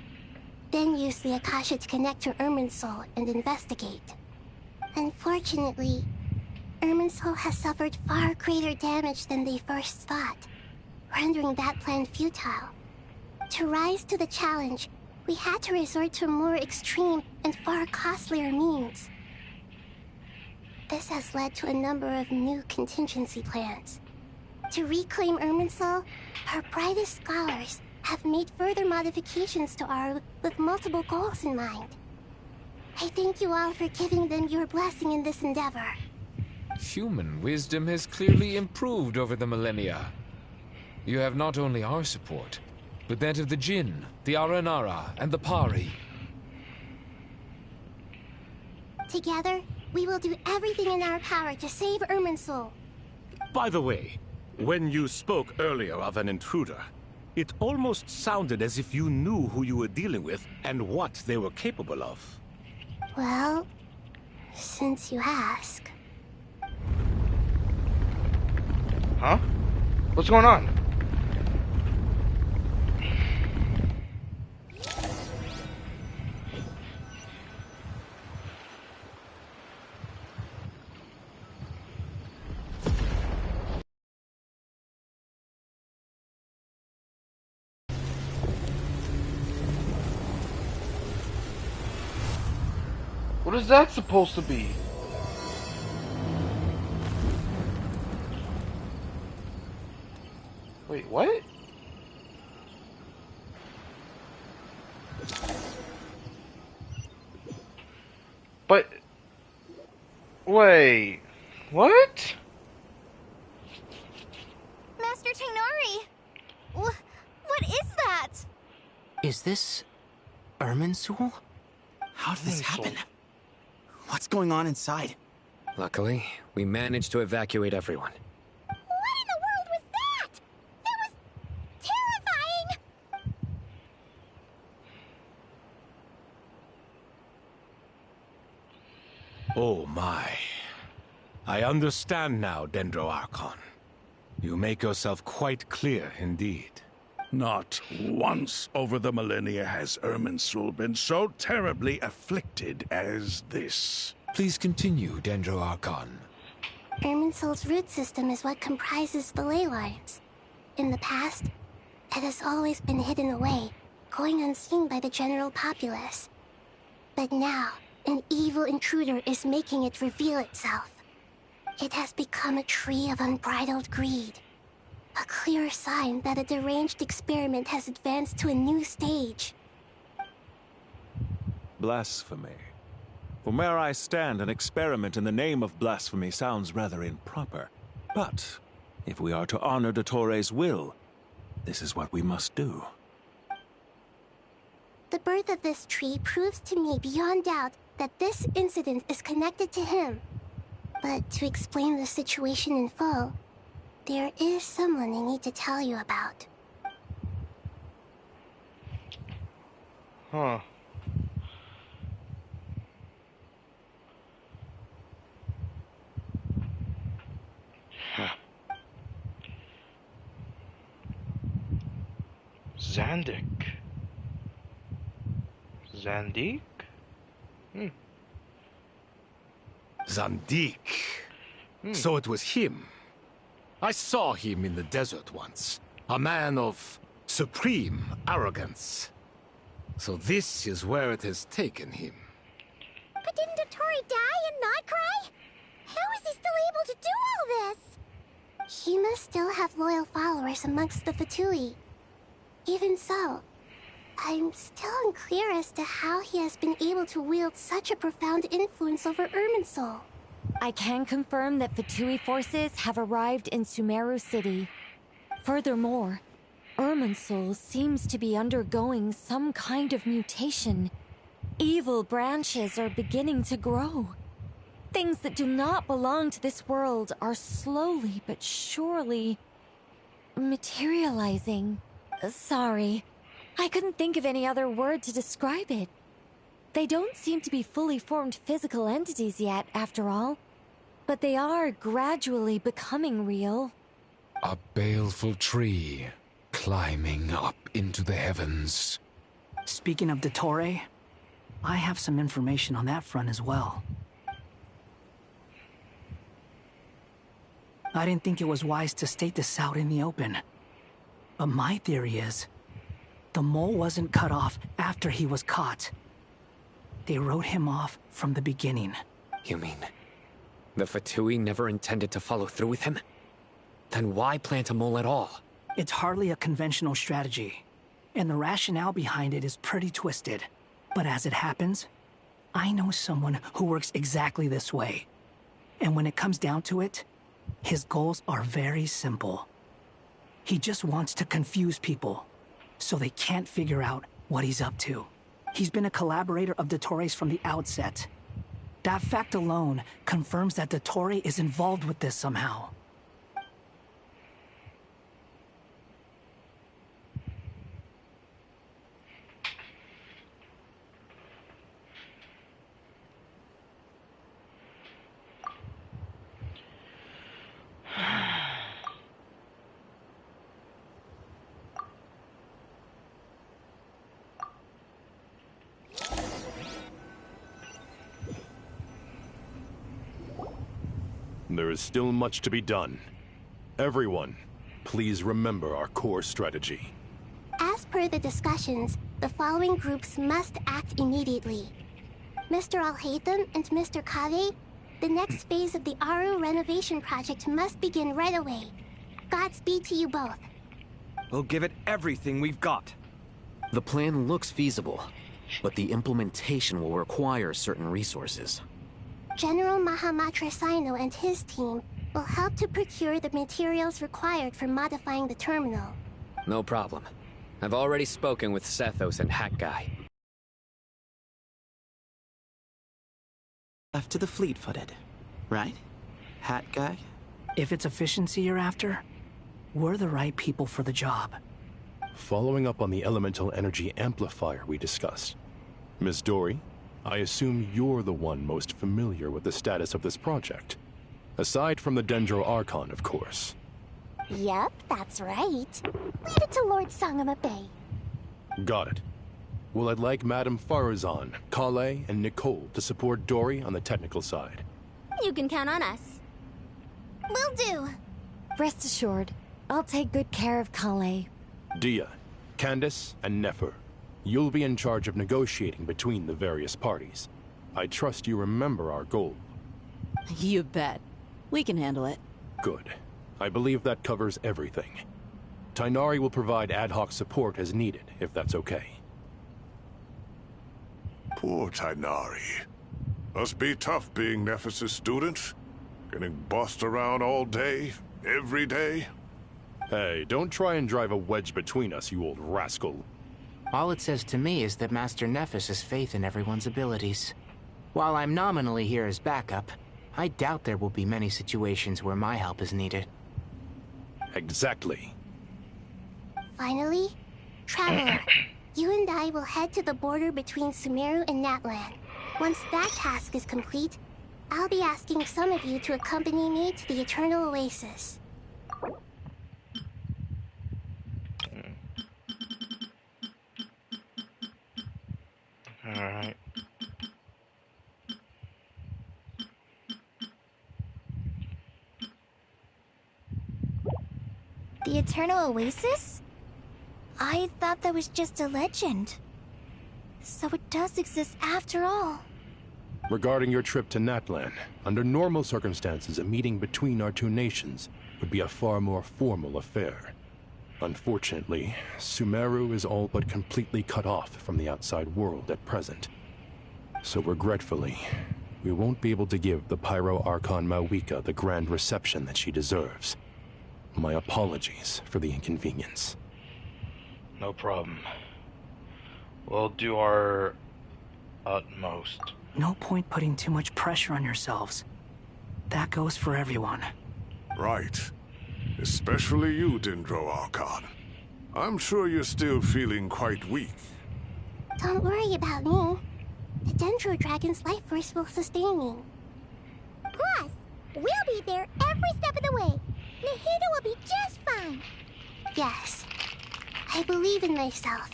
then use the Akasha to connect to Irminsul and investigate. Unfortunately, Irminsul has suffered far greater damage than they first thought, rendering that plan futile. To rise to the challenge, we had to resort to more extreme and far costlier means. This has led to a number of new contingency plans. To reclaim Irminsul, our brightest scholars have made further modifications to Aru with multiple goals in mind. I thank you all for giving them your blessing in this endeavor. Human wisdom has clearly improved over the millennia. You have not only our support, but that of the Jinn, the Aranara, and the Pari. Together, we will do everything in our power to save Irminsul. By the way, when you spoke earlier of an intruder, it almost sounded as if you knew who you were dealing with and what they were capable of. Well, since you ask. Huh? What's going on? What is that supposed to be? Wait, what? But... Wait... What? Master Tainari! What is that? Is this Irminsul? How did this happen? What's going on inside? Luckily, we managed to evacuate everyone. What in the world was that? That was terrifying! Oh my. I understand now, Dendro Archon. You make yourself quite clear indeed. Not once over the millennia has Irminsul been so terribly afflicted as this. Please continue, Dendro Archon. Irminsul's root system is what comprises the ley lines. In the past, it has always been hidden away, going unseen by the general populace. But now, an evil intruder is making it reveal itself. It has become a tree of unbridled greed. A clear sign that a deranged experiment has advanced to a new stage. Blasphemy. From where I stand, an experiment in the name of blasphemy sounds rather improper. But, if we are to honor Dottores' will, this is what we must do. The birth of this tree proves to me beyond doubt that this incident is connected to him. But to explain the situation in full, there is someone I need to tell you about. Huh. Zandik. Zandik? Zandik. So it was him. I saw him in the desert once. A man of supreme arrogance. So this is where it has taken him. But didn't Dottore die and not Krai? How is he still able to do all this? He must still have loyal followers amongst the Fatui. Even so, I'm still unclear as to how he has been able to wield such a profound influence over Irminsul. I can confirm that Fatui forces have arrived in Sumeru City. Furthermore, Irminsul seems to be undergoing some kind of mutation. Evil branches are beginning to grow. Things that do not belong to this world are slowly but surely materializing. Sorry, I couldn't think of any other word to describe it. They don't seem to be fully formed physical entities yet, after all. But they are gradually becoming real. A baleful tree, climbing up into the heavens. Speaking of Dottore, I have some information on that front as well. I didn't think it was wise to state this out in the open. But my theory is, the mole wasn't cut off after he was caught. They wrote him off from the beginning. You mean, the Fatui never intended to follow through with him? Then why plant a mole at all? It's hardly a conventional strategy, and the rationale behind it is pretty twisted. But as it happens, I know someone who works exactly this way. And when it comes down to it, his goals are very simple. He just wants to confuse people, so they can't figure out what he's up to. He's been a collaborator of Dottores from the outset. That fact alone confirms that Dottore is involved with this somehow. There is still much to be done. Everyone, please remember our core strategy. As per the discussions, the following groups must act immediately. Mr. Alhaitham and Mr. Kave, the next phase of the Aru renovation project must begin right away. Godspeed to you both. We'll give it everything we've got. The plan looks feasible, but the implementation will require certain resources. General Mahamatra Sino and his team will help to procure the materials required for modifying the terminal. No problem. I've already spoken with Sethos and Hat Guy. Left to the fleet-footed, right? Hat Guy? If it's efficiency you're after, we're the right people for the job. Following up on the elemental energy amplifier we discussed. Ms. Dory, I assume you're the one most familiar with the status of this project. Aside from the Dendro Archon, of course. Yep, that's right. Leave it to Lord Sangama Bay. Got it. Well, I'd like Madame Farazan, Kale, and Nicole to support Dory on the technical side. You can count on us. Will do. Rest assured, I'll take good care of Kale. Dia, Candace, and Nefer. You'll be in charge of negotiating between the various parties. I trust you remember our goal. You bet. We can handle it. Good. I believe that covers everything. Tainari will provide ad hoc support as needed, if that's okay. Poor Tainari. Must be tough being Nephis' student. Getting bossed around all day, every day. Hey, don't try and drive a wedge between us, you old rascal. All it says to me is that Master Nephis has faith in everyone's abilities. While I'm nominally here as backup, I doubt there will be many situations where my help is needed. Exactly. Finally, Traveler, you and I will head to the border between Sumeru and Natlan. Once that task is complete, I'll be asking some of you to accompany me to the Eternal Oasis. Alright. The Eternal Oasis? I thought that was just a legend. So it does exist after all. Regarding your trip to Natlan, under normal circumstances, a meeting between our two nations would be a far more formal affair. Unfortunately, Sumeru is all but completely cut off from the outside world at present. So regretfully, we won't be able to give the Pyro Archon Mawika the grand reception that she deserves. My apologies for the inconvenience. No problem. We'll do our utmost. No point putting too much pressure on yourselves. That goes for everyone. Right. Especially you, Dendro Archon. I'm sure you're still feeling quite weak. Don't worry about me. The Dendro Dragon's life force will sustain me. Plus, we'll be there every step of the way. Nahida will be just fine. Yes. I believe in myself.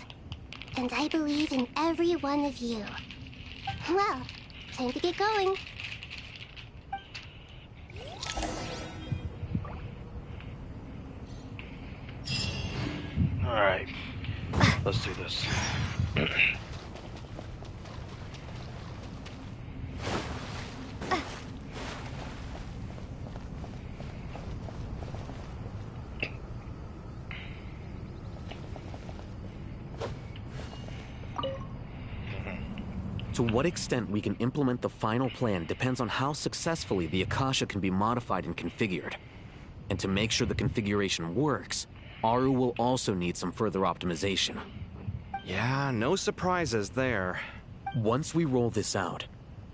And I believe in every one of you. Well, time to get going. Alright. Let's do this. To what extent we can implement the final plan depends on how successfully the Akasha can be modified and configured. And to make sure the configuration works, Aru will also need some further optimization. Yeah, no surprises there. Once we roll this out,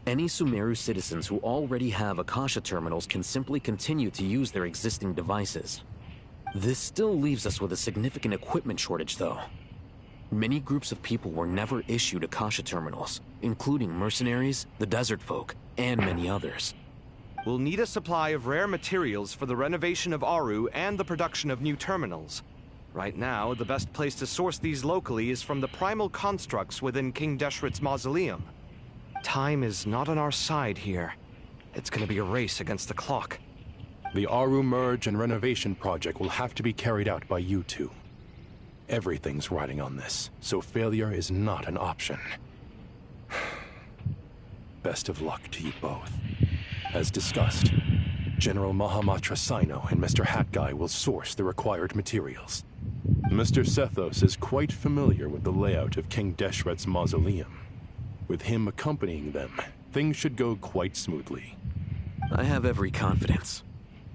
any Sumeru citizens who already have Akasha terminals can simply continue to use their existing devices. This still leaves us with a significant equipment shortage, though. Many groups of people were never issued Akasha terminals, including mercenaries, the desert folk, and many others. We'll need a supply of rare materials for the renovation of Aru and the production of new terminals. Right now, the best place to source these locally is from the primal constructs within King Deshret's mausoleum. Time is not on our side here. It's gonna be a race against the clock. The Aru merge and renovation project will have to be carried out by you two. Everything's riding on this, so failure is not an option. Best of luck to you both. As discussed, General Mahamatra Sino and Mr. Hat Guy will source the required materials. Mr. Sethos is quite familiar with the layout of King Deshret's mausoleum. With him accompanying them, things should go quite smoothly. I have every confidence.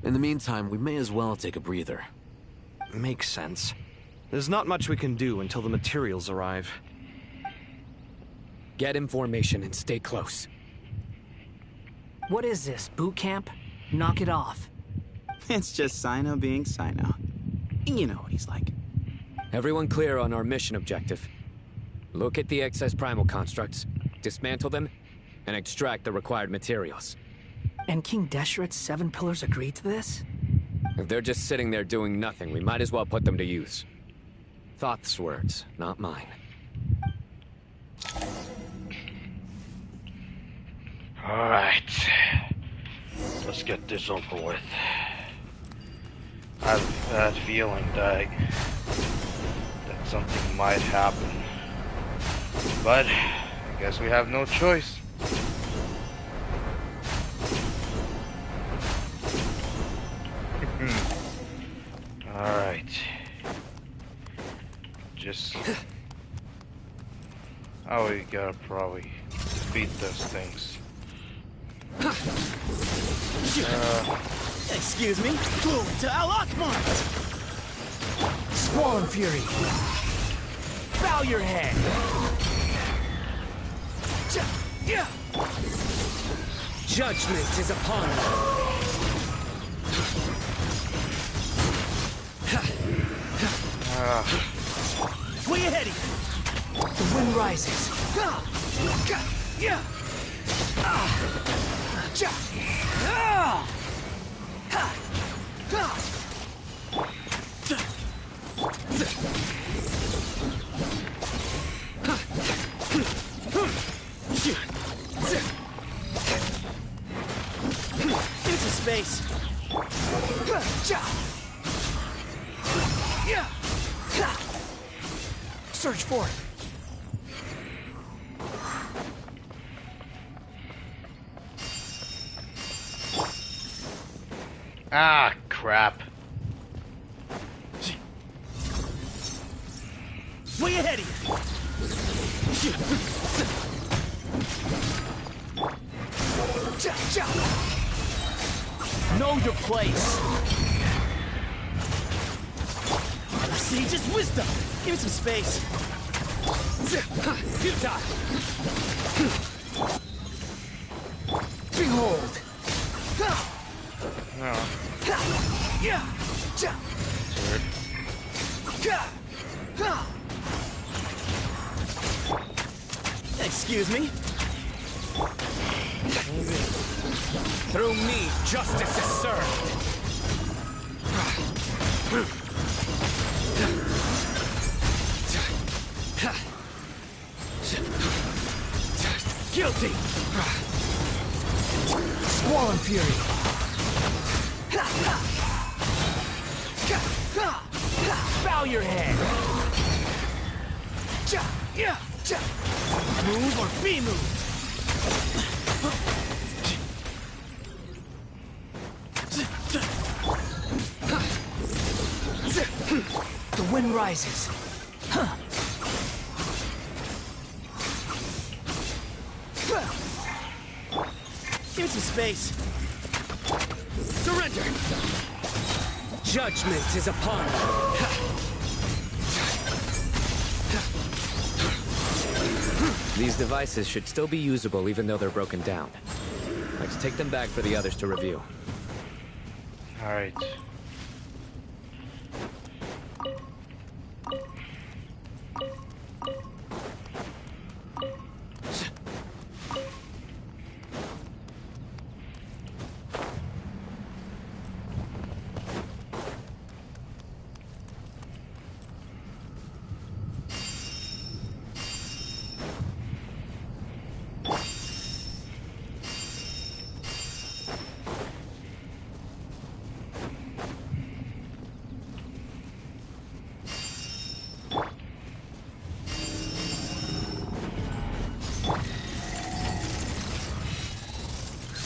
In the meantime, we may as well take a breather. Makes sense. There's not much we can do until the materials arrive. Get in formation and stay close. What is this, boot camp? Knock it off. It's just Sino being Sino. You know what he's like. Everyone clear on our mission objective. Look at the excess primal constructs, dismantle them, and extract the required materials. And King Deshret's 7 pillars agreed to this? If they're just sitting there doing nothing, we might as well put them to use. Thoth's words, not mine. Alright. Let's get this over with. I have a bad feeling that something might happen. But I guess we have no choice. Alright. Just... oh, we gotta probably defeat those things. Excuse me? Fluid to Al Akmar! Squall and Fury! Bow your head! Judgment is upon you! Way ahead of you! The wind rises! Into space! Search for it! Ah, crap. Way ahead of you! Know your place! Sage's wisdom! Give me some space! Futile! Behold! No. Excuse me? Through me, justice is served! Guilty! Squall and Fury! Bow bow your head. Move or be moved. The wind rises. Give me some space. Surrender! Judgment is upon you. These devices should still be usable even though they're broken down. Let's take them back for the others to review. Alright.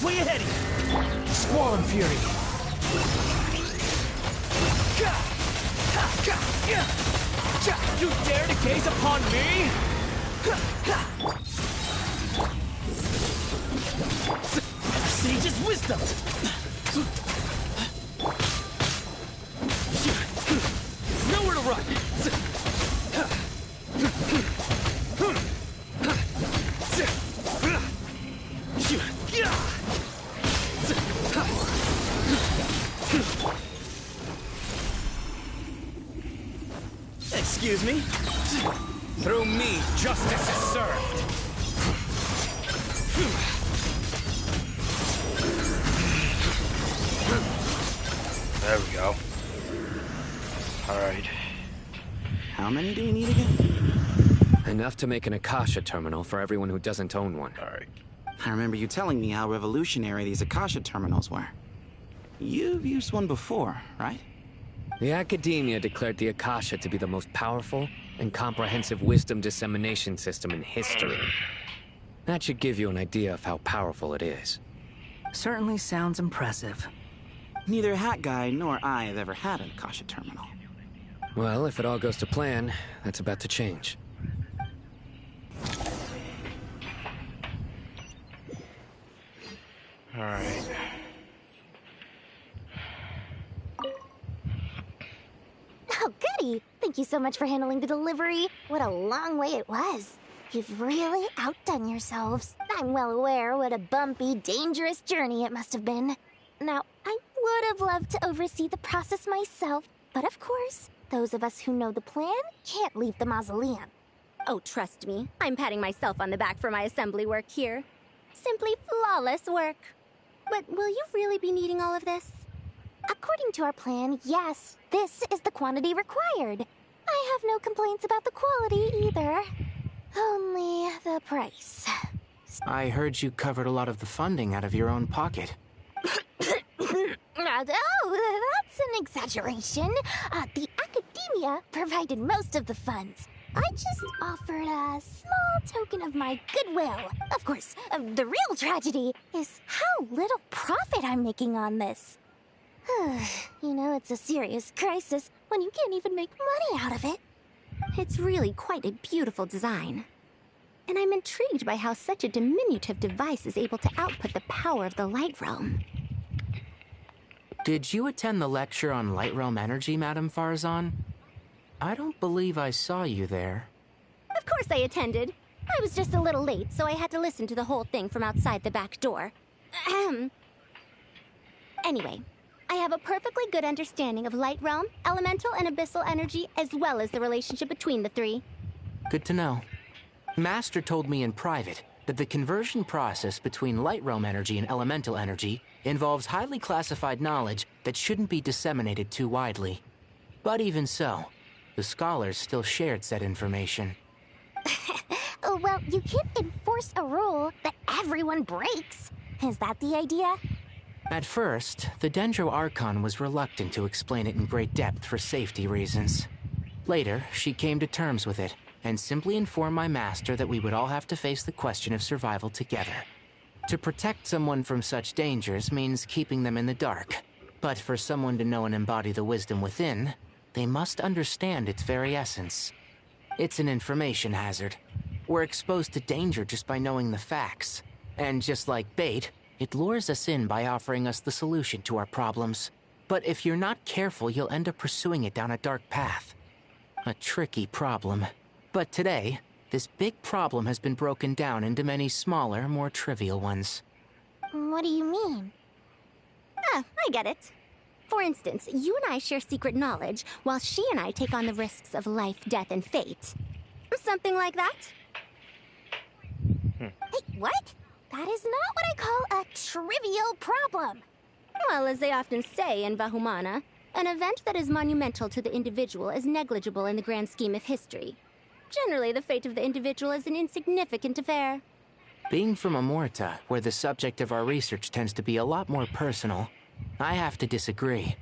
Where you heading? Squall and Fury. You dare to gaze upon me? Sage's wisdom. Nowhere to run. Excuse me? Through me, justice is served. There we go. Alright. How many do you need again? Enough to make an Akasha terminal for everyone who doesn't own one. Alright. I remember you telling me how revolutionary these Akasha terminals were. You've used one before, right? The Academia declared the Akasha to be the most powerful and comprehensive wisdom dissemination system in history. That should give you an idea of how powerful it is. Certainly sounds impressive. Neither Hat Guy nor I have ever had an Akasha terminal. Well, if it all goes to plan, that's about to change. Alright. Oh, goody! Thank you so much for handling the delivery. What a long way it was. You've really outdone yourselves. I'm well aware what a bumpy, dangerous journey it must have been. Now, I would have loved to oversee the process myself, but of course, those of us who know the plan can't leave the mausoleum. Oh, trust me, I'm patting myself on the back for my assembly work here. Simply flawless work. But will you really be needing all of this? According to our plan, yes, this is the quantity required. I have no complaints about the quality either. Only the price. I heard you covered a lot of the funding out of your own pocket. Oh, that's an exaggeration. The Academia provided most of the funds. I just offered a small token of my goodwill. Of course, the real tragedy is how little profit I'm making on this. You know, it's a serious crisis when you can't even make money out of it. It's really quite a beautiful design. And I'm intrigued by how such a diminutive device is able to output the power of the Light Realm. Did you attend the lecture on Light Realm energy, Madame Farzan? I don't believe I saw you there. Of course I attended. I was just a little late, so I had to listen to the whole thing from outside the back door. Anyway, I have a perfectly good understanding of Light Realm, elemental and abyssal energy, as well as the relationship between the three. Good to know. Master told me in private that the conversion process between Light Realm energy and elemental energy involves highly classified knowledge that shouldn't be disseminated too widely. But even so, the scholars still shared said information. Well, you can't enforce a rule that everyone breaks. Is that the idea? At first, the Dendro Archon was reluctant to explain it in great depth for safety reasons. Later, she came to terms with it, and simply informed my master that we would all have to face the question of survival together. To protect someone from such dangers means keeping them in the dark. But for someone to know and embody the wisdom within, they must understand its very essence. It's an information hazard. We're exposed to danger just by knowing the facts. And just like bait, it lures us in by offering us the solution to our problems. But if you're not careful, you'll end up pursuing it down a dark path. A tricky problem. But today, this big problem has been broken down into many smaller, more trivial ones. What do you mean? Ah, I get it. For instance, you and I share secret knowledge, while she and I take on the risks of life, death, and fate. Something like that? Hey, what? That is not what I call a trivial problem. Well, as they often say in Vahumana, an event that is monumental to the individual is negligible in the grand scheme of history. Generally, the fate of the individual is an insignificant affair. Being from Amorta, where the subject of our research tends to be a lot more personal, I have to disagree.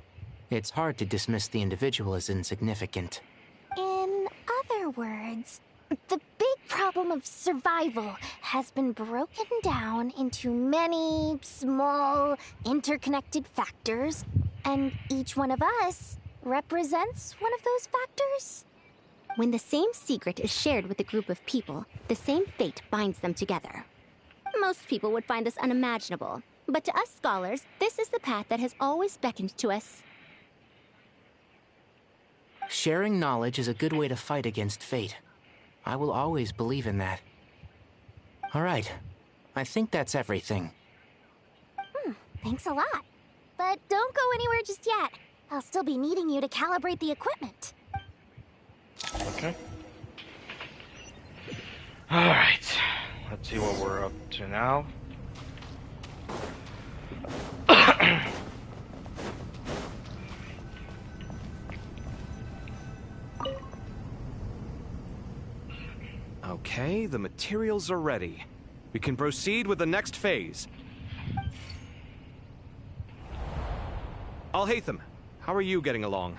It's hard to dismiss the individual as insignificant. In other words, the big problem of survival has been broken down into many small, interconnected factors, and each one of us represents one of those factors. When the same secret is shared with a group of people, the same fate binds them together. Most people would find this unimaginable, but to us scholars, this is the path that has always beckoned to us. Sharing knowledge is a good way to fight against fate. I will always believe in that. All right. I think that's everything. Thanks a lot. But don't go anywhere just yet. I'll still be needing you to calibrate the equipment. Okay. Alright. Let's see what we're up to now. Okay, the materials are ready. We can proceed with the next phase. Alhaitham, how are you getting along?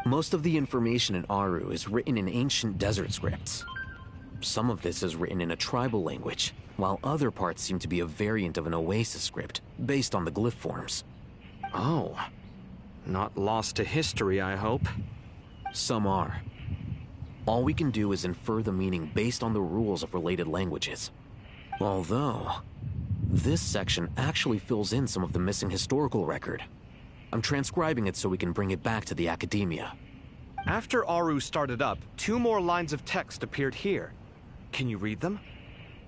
Most of the information in Aru is written in ancient desert scripts. Some of this is written in a tribal language, while other parts seem to be a variant of an Oasis script, based on the glyph forms. Oh. Not lost to history, I hope. Some are. All we can do is infer the meaning based on the rules of related languages. Although, this section actually fills in some of the missing historical record. I'm transcribing it so we can bring it back to the academia. After Aru started up, 2 more lines of text appeared here. Can you read them?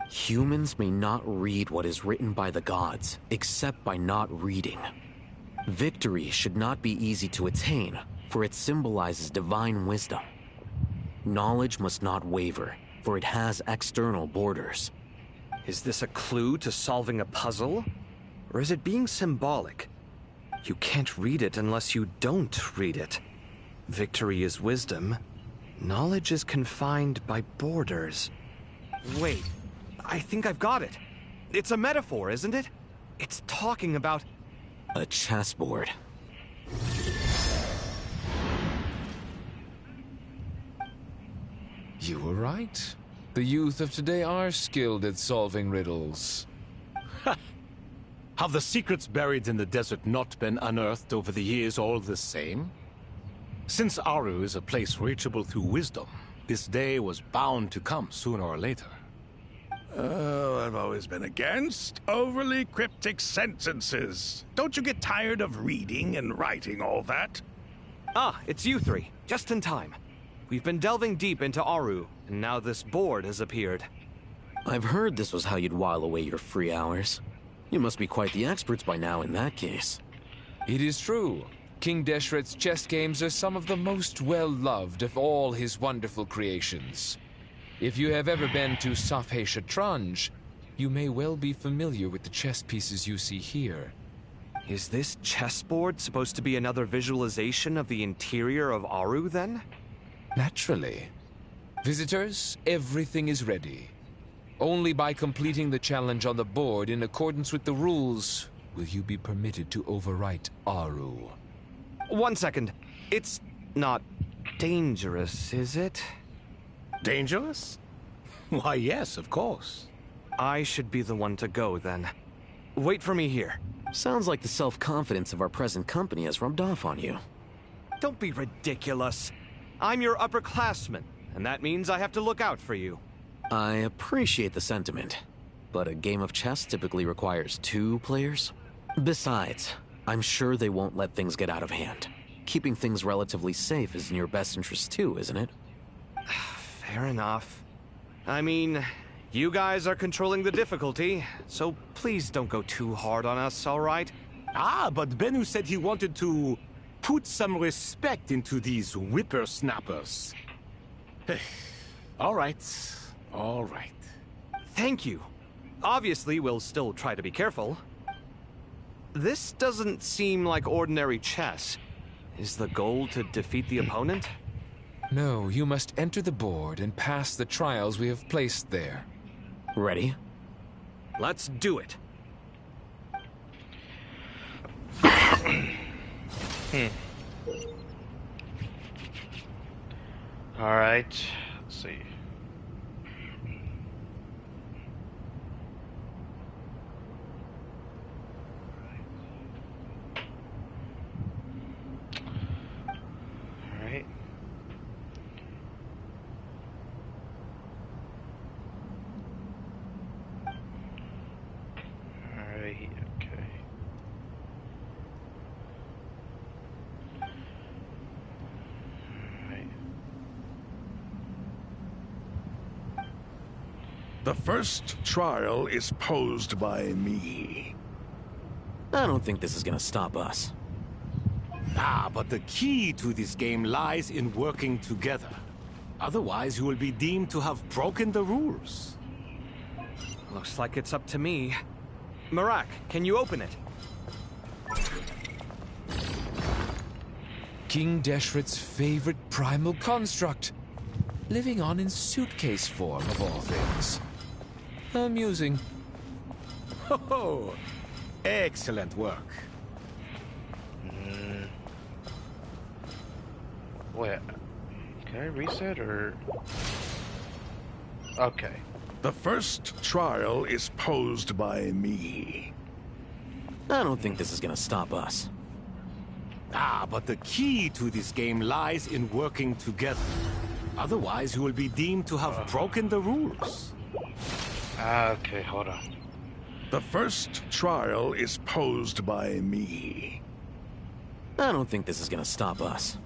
Humans may not read what is written by the gods, except by not reading. Victory should not be easy to attain, for it symbolizes divine wisdom. Knowledge must not waver, for it has external borders. Is this a clue to solving a puzzle? Or is it being symbolic? You can't read it unless you don't read it. Victory is wisdom. Knowledge is confined by borders. Wait, I think I've got it. It's a metaphor, isn't it? It's talking about... a chessboard. You were right. The youth of today are skilled at solving riddles. Have the secrets buried in the desert not been unearthed over the years all the same? Since Aru is a place reachable through wisdom, this day was bound to come sooner or later. Oh, I've always been against overly cryptic sentences. Don't you get tired of reading and writing all that? Ah, it's you 3. Just in time. We've been delving deep into Aru, and now this board has appeared. I've heard this was how you'd while away your free hours. You must be quite the experts by now in that case. It is true. King Deshret's chess games are some of the most well-loved of all his wonderful creations. If you have ever been to Safhe Shatranj, you may well be familiar with the chess pieces you see here. Is this chessboard supposed to be another visualization of the interior of Aru, then? Naturally. Visitors, everything is ready. Only by completing the challenge on the board in accordance with the rules will you be permitted to overwrite Aru. 1 second. It's not dangerous, is it? Dangerous? Why, yes, of course. I should be the one to go, then. Wait for me here. Sounds like the self-confidence of our present company has rubbed off on you. Don't be ridiculous. I'm your upperclassman, and that means I have to look out for you. I appreciate the sentiment, but a game of chess typically requires 2 players. Besides, I'm sure they won't let things get out of hand. Keeping things relatively safe is in your best interest too, isn't it? Fair enough. I mean, you guys are controlling the difficulty, so please don't go too hard on us, all right? Ah, but Bennu said he wanted to put some respect into these whippersnappers. All right. All right. Thank you. Obviously, we'll still try to be careful. This doesn't seem like ordinary chess. Is the goal to defeat the opponent? No, you must enter the board and pass the trials we have placed there. Ready? Let's do it. All right. Let's see. All right. All right. Okay. The first trial is posed by me. I don't think this is gonna stop us. Ah, but the key to this game lies in working together. Otherwise, you will be deemed to have broken the rules. Looks like it's up to me. Marak, can you open it? King Deshret's favorite primal construct. Living on in suitcase form, of all things. Amusing. Ho-ho! Excellent work. Wait, can I reset or? Okay. The first trial is posed by me. I don't think this is gonna stop us. Ah, but the key to this game lies in working together. Otherwise, you will be deemed to have broken the rules. Okay, hold on. The first trial is posed by me. I don't think this is gonna stop us.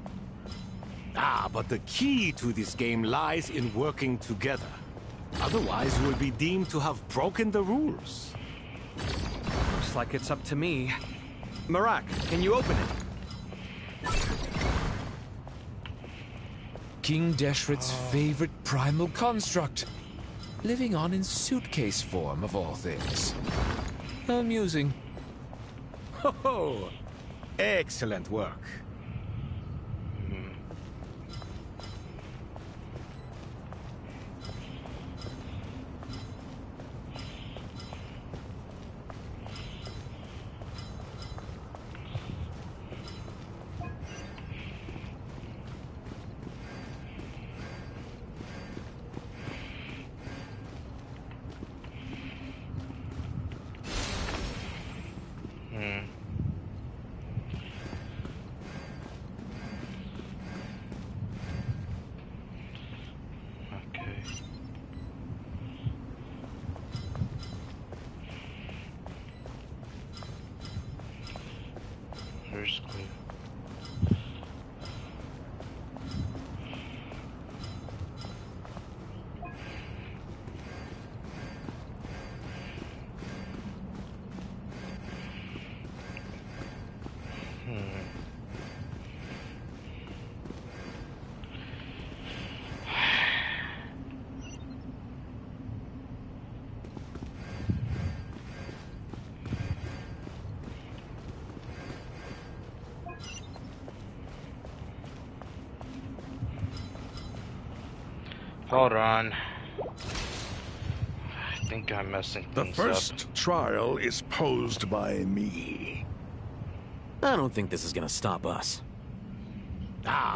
Ah, but the key to this game lies in working together. Otherwise, you will be deemed to have broken the rules. Looks like it's up to me. Marak, can you open it? King Deshret's favorite primal construct. Living on in suitcase form, of all things. Amusing. Ho-ho! Excellent work. There's clear. Hold on. I think I'm messing The things first up. trial is posed by me. I don't think this is gonna stop us.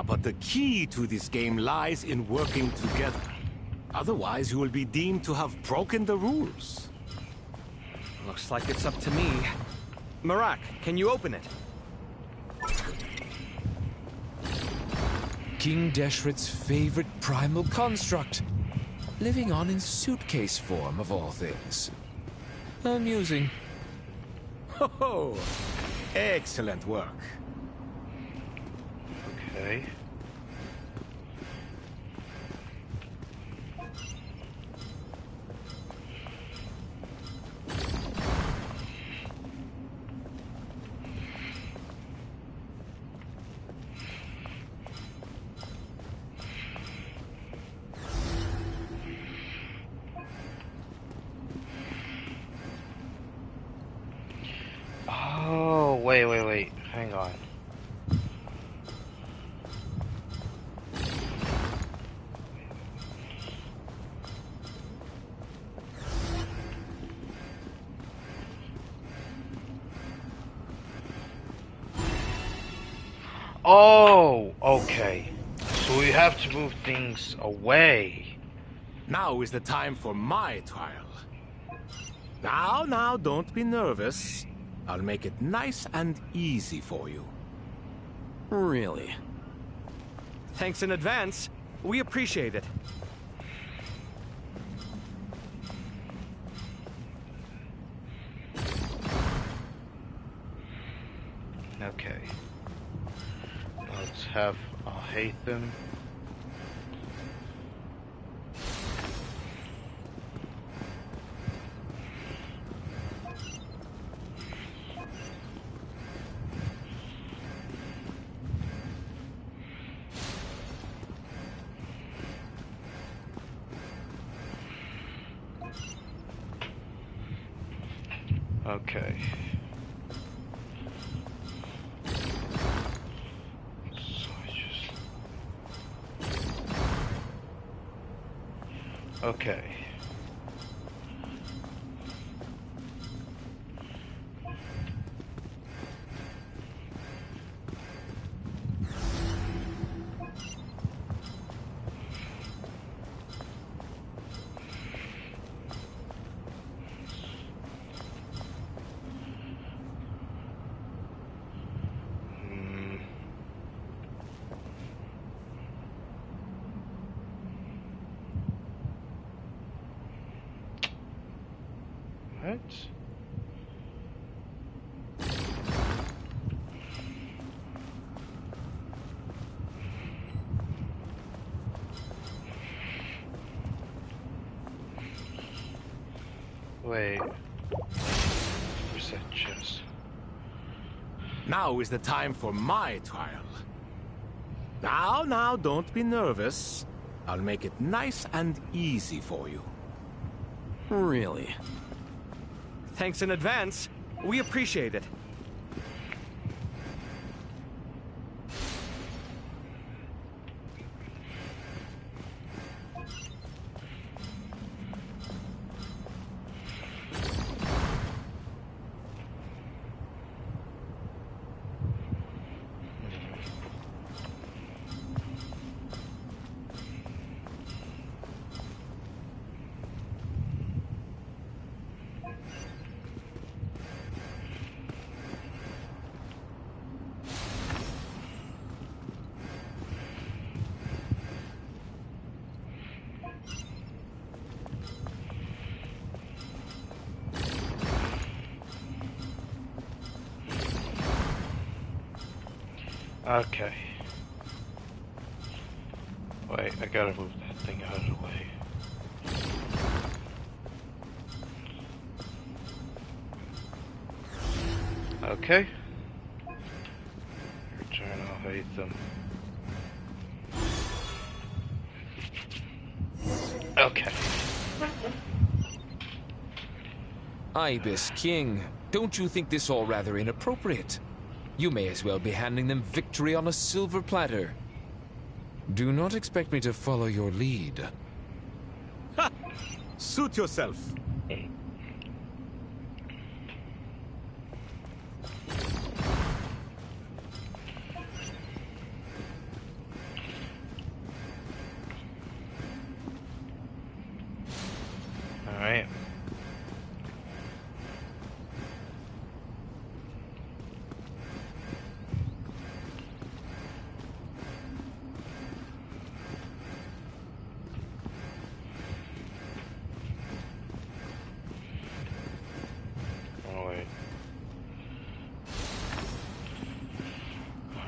But the key to this game lies in working together. Otherwise, you will be deemed to have broken the rules. Looks like it's up to me. Marak, can you open it? King Deshret's favorite primal construct. Living on in suitcase form, of all things. Amusing. Ho-ho! Excellent work. Okay. Oh, wait. Hang on. Oh, okay. So we have to move things away. Now is the time for my trial. Now, don't be nervous. I'll make it nice and easy for you. Really? Thanks in advance. We appreciate it. Okay. Let's have Hathem. Okay. Okay. What? Wait. Where's that chest? Now is the time for my trial. Now, don't be nervous. I'll make it nice and easy for you. Really? Thanks in advance. We appreciate it. Okay. Wait, I gotta move that thing out of the way. Okay. Return, I'll hate them. Okay. Ibis King, don't you think this all rather inappropriate? You may as well be handing them victory on a silver platter. Do not expect me to follow your lead. Ha! Suit yourself.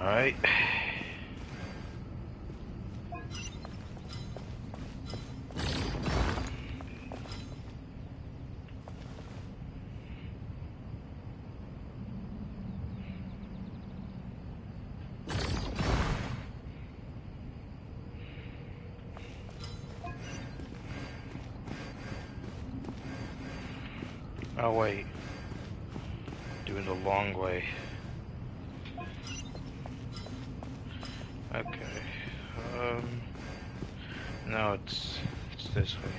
Alright. Oh wait, doing the long way. Okay. No, it's this way.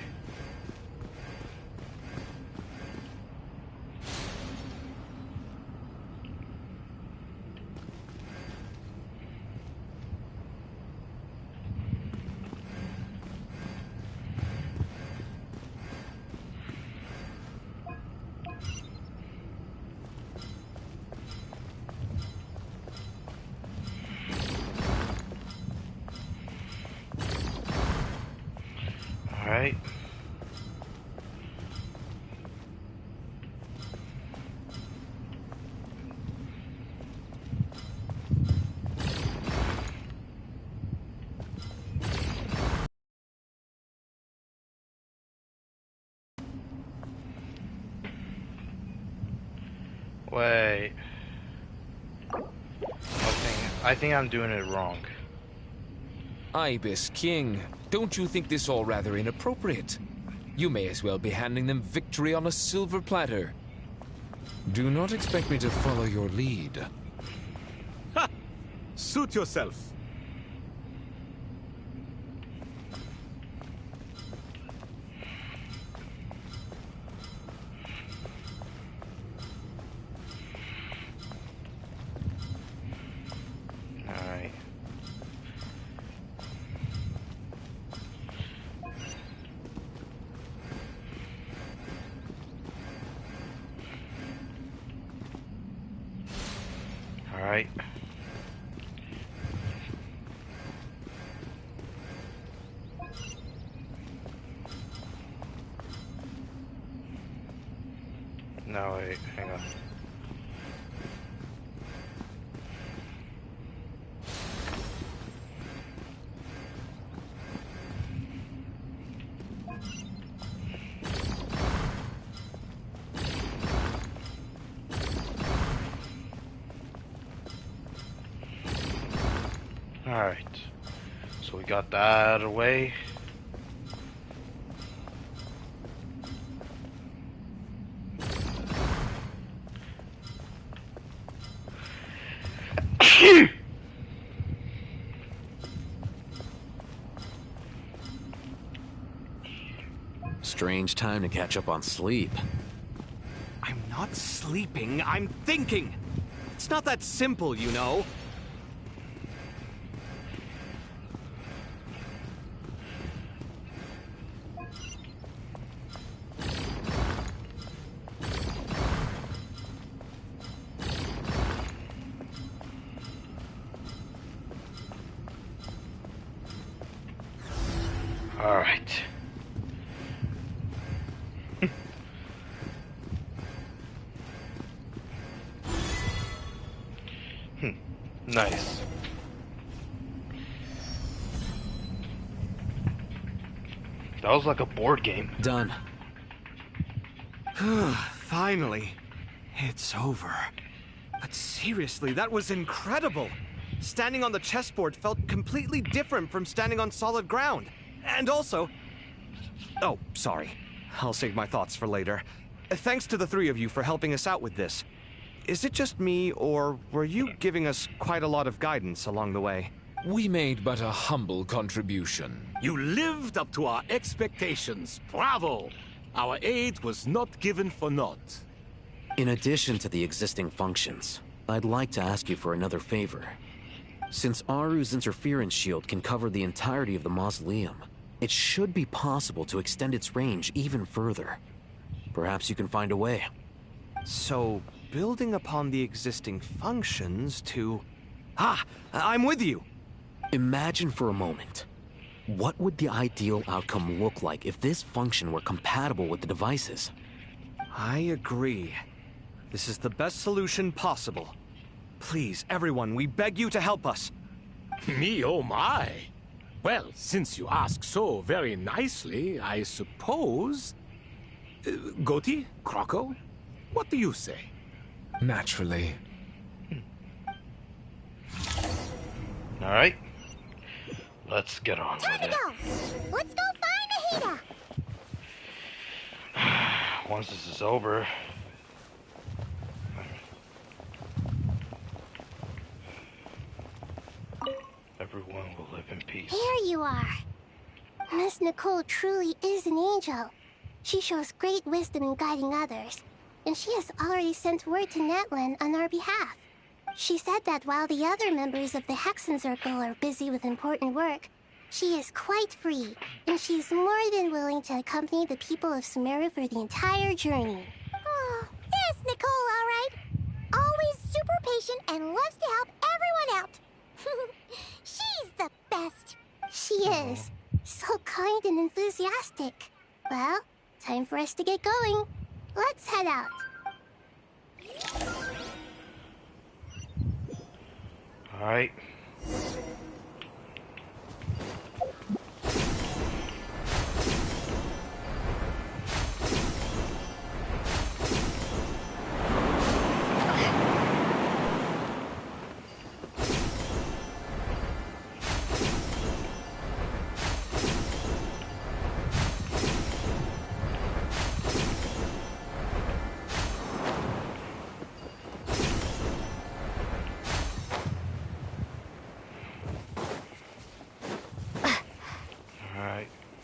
Alright. Wait. I think I'm doing it wrong. Ibis King, don't you think this all rather inappropriate? You may as well be handing them victory on a silver platter. Do not expect me to follow your lead. Ha! Suit yourself. Alright. Alright. No, wait, hang on. Alright, so we got that out of the way. Strange time to catch up on sleep. I'm not sleeping, I'm thinking! It's not that simple, you know. Alright. Nice. That was like a board game. Done. Finally. It's over. But seriously, that was incredible. Standing on the chessboard felt completely different from standing on solid ground. And also... Oh, sorry. I'll save my thoughts for later. Thanks to the three of you for helping us out with this. Is it just me, or were you giving us quite a lot of guidance along the way? We made but a humble contribution. You lived up to our expectations. Bravo! Our aid was not given for naught. In addition to the existing functions, I'd like to ask you for another favor. Since Aru's interference shield can cover the entirety of the mausoleum, it should be possible to extend its range even further. Perhaps you can find a way. So, building upon the existing functions to... Ah! I'm with you! Imagine for a moment. What would the ideal outcome look like if this function were compatible with the devices? I agree. This is the best solution possible. Please, everyone, we beg you to help us. Me, oh my. Well, since you ask so very nicely, I suppose... Goti? Kroko? What do you say? Naturally. Alright. Let's get on Time with to go! Let's go find Ahita! it. Once this is over... everyone will live in peace. Here you are. Miss Nicole truly is an angel. She shows great wisdom in guiding others, and she has already sent word to Natlan on our behalf. She said that while the other members of the Hexen Circle are busy with important work, she is quite free, and she's more than willing to accompany the people of Sumeru for the entire journey. Oh, there's Nicole, all right. Always super patient and loves to help everyone out. She's the best. She is. So kind and enthusiastic. Well, time for us to get going. Let's head out. Alright.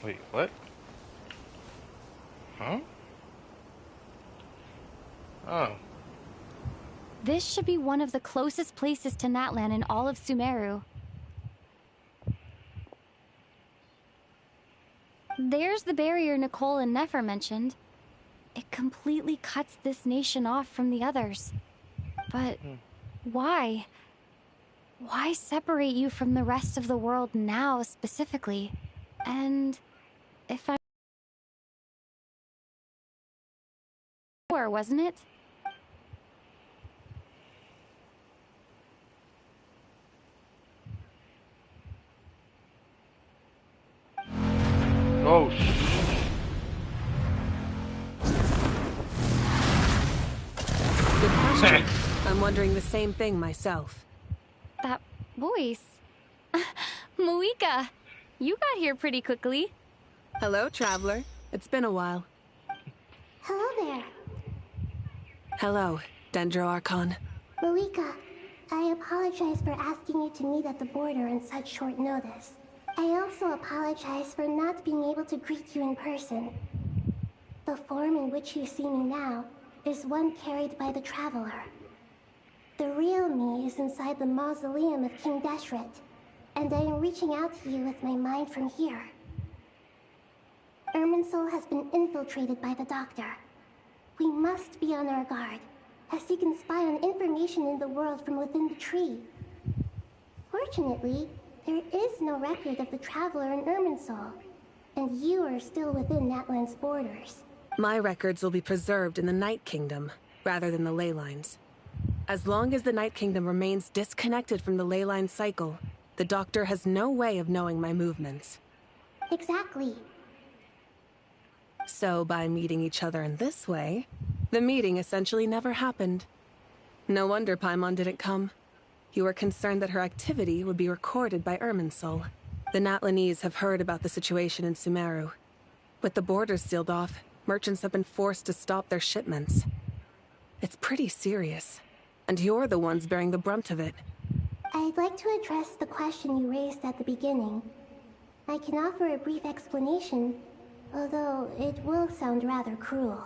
Wait, what? Huh? Oh. This should be one of the closest places to Natlan in all of Sumeru. There's the barrier Nicole and Nefer mentioned. It completely cuts this nation off from the others. But why? Why separate you from the rest of the world now, specifically? And if I'm... wasn't it? Oh, Good question. I'm wondering the same thing myself. That voice. Malika, you got here pretty quickly. Hello, traveler. It's been a while. Hello there. Hello, Dendro Archon. Malika, I apologize for asking you to meet at the border on such short notice. I also apologize for not being able to greet you in person. The form in which you see me now is one carried by the Traveler. The real me is inside the mausoleum of King Deshret, and I am reaching out to you with my mind from here. Irminsul has been infiltrated by the Doctor. We must be on our guard, as he can spy on information in the world from within the tree. Fortunately, there is no record of the Traveler in Irminsul, and you are still within Natlan's borders. My records will be preserved in the Night Kingdom, rather than the ley lines. As long as the Night Kingdom remains disconnected from the ley line cycle, the Doctor has no way of knowing my movements. Exactly. So by meeting each other in this way, the meeting essentially never happened. No wonder Paimon didn't come. You were concerned that her activity would be recorded by Irminsul. The Natlanese have heard about the situation in Sumeru. With the borders sealed off, merchants have been forced to stop their shipments. It's pretty serious, and you're the ones bearing the brunt of it. I'd like to address the question you raised at the beginning. I can offer a brief explanation, although it will sound rather cruel.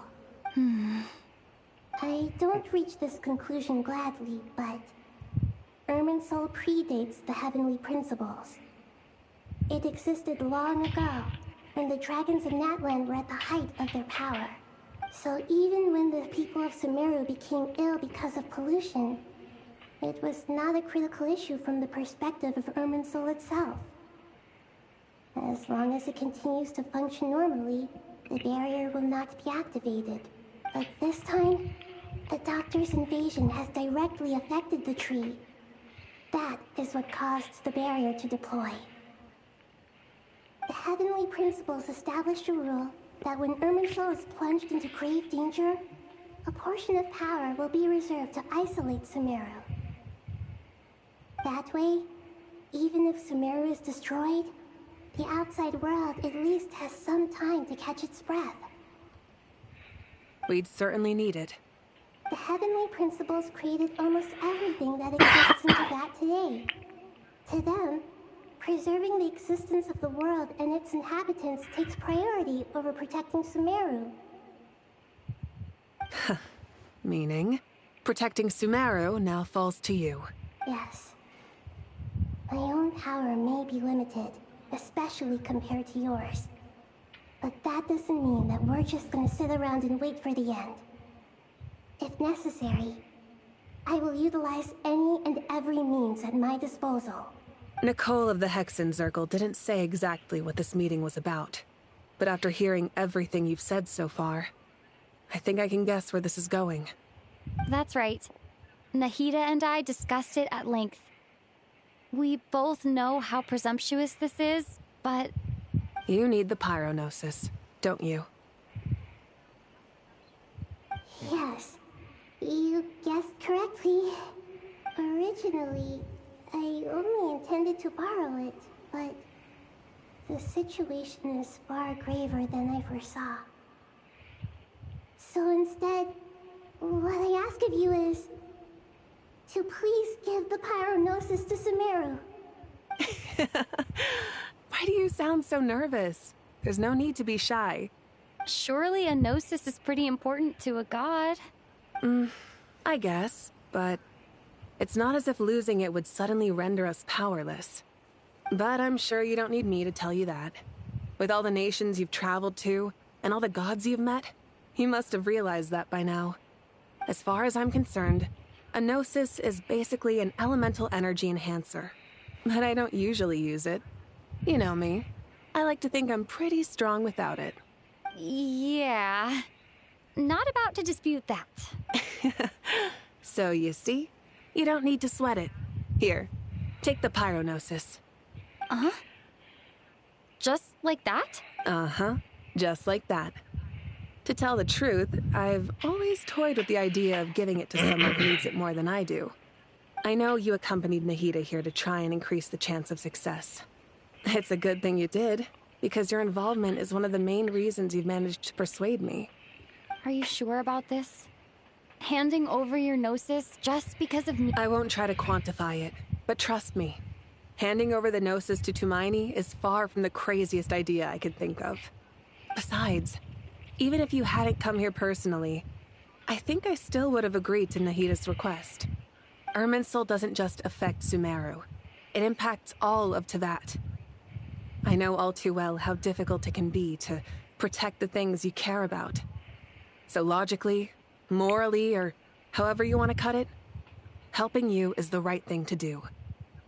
I don't reach this conclusion gladly, but Irminsul predates the heavenly principles. It existed long ago, when the dragons of Natlan were at the height of their power. So even when the people of Sumeru became ill because of pollution, it was not a critical issue from the perspective of Irminsul itself. As long as it continues to function normally, the barrier will not be activated. But this time, The Doctor's invasion has directly affected the tree. That is what caused the barrier to deploy. The Heavenly Principles established a rule that when Irminsul is plunged into grave danger, a portion of power will be reserved to isolate Sumeru. That way, even if Sumeru is destroyed, the outside world at least has some time to catch its breath. We'd certainly need it. The Heavenly Principles created almost everything that exists in Teyvat today. To them, preserving the existence of the world and its inhabitants takes priority over protecting Sumeru. Meaning, protecting Sumeru now falls to you. Yes. My own power may be limited, especially compared to yours. But that doesn't mean that we're just gonna sit around and wait for the end. If necessary, I will utilize any and every means at my disposal. Nicole of the Hexen Circle didn't say exactly what this meeting was about. But after hearing everything you've said so far, I think I can guess where this is going. That's right. Nahida and I discussed it at length. We both know how presumptuous this is, but... You need the pyronosis, don't you? Yes, you guessed correctly. Originally, I only intended to borrow it, but the situation is far graver than I foresaw. So instead, what I ask of you is to please give the pyronosis to Sumeru. Why do you sound so nervous? There's no need to be shy. Surely a gnosis is pretty important to a god. I guess, but it's not as if losing it would suddenly render us powerless. But I'm sure you don't need me to tell you that. With all the nations you've traveled to, and all the gods you've met, you must have realized that by now. As far as I'm concerned, a gnosis is basically an elemental energy enhancer. But I don't usually use it. You know me. I like to think I'm pretty strong without it. Yeah. Not about to dispute that. So you see? You don't need to sweat it. Here, take the pyronosis. Uh-huh. Just like that? Uh-huh. Just like that. To tell the truth, I've always toyed with the idea of giving it to someone who needs it more than I do. I know you accompanied Nahida here to try and increase the chance of success. It's a good thing you did, because your involvement is one of the main reasons you've managed to persuade me. Are you sure about this? Handing over your gnosis just because of me? I won't try to quantify it, but trust me. Handing over the gnosis to Tumaini is far from the craziest idea I could think of. Besides, even if you hadn't come here personally, I think I still would have agreed to Nahida's request. Irminsul doesn't just affect Sumeru. It impacts all of Teyvat. I know all too well how difficult it can be to protect the things you care about. So logically, morally, or however you want to cut it, helping you is the right thing to do.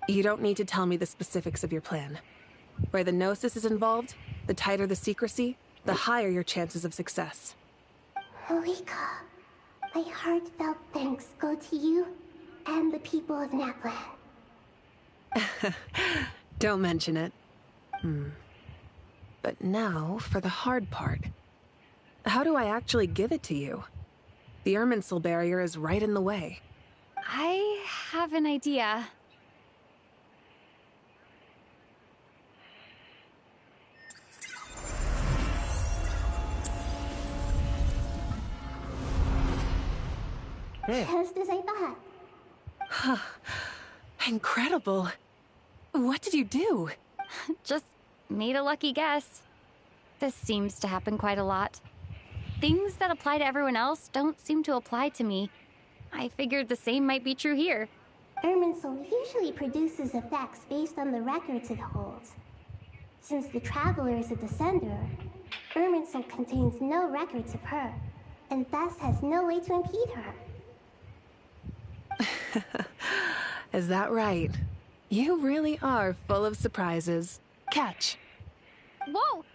You don't need to tell me the specifics of your plan. Where the gnosis is involved, the tighter the secrecy, the higher your chances of success. Moika, my heartfelt thanks go to you and the people of Natlan. Don't mention it. But now for the hard part. How do I actually give it to you? The Irminsul barrier is right in the way. I have an idea. Just as I thought. Incredible. What did you do? Just made a lucky guess. This seems to happen quite a lot. Things that apply to everyone else don't seem to apply to me. I figured the same might be true here. Irminsul usually produces effects based on the records it holds. Since the Traveler is a descender, Irminsul contains no records of her, and thus has no way to impede her. Is that right? You really are full of surprises. Catch. Whoa!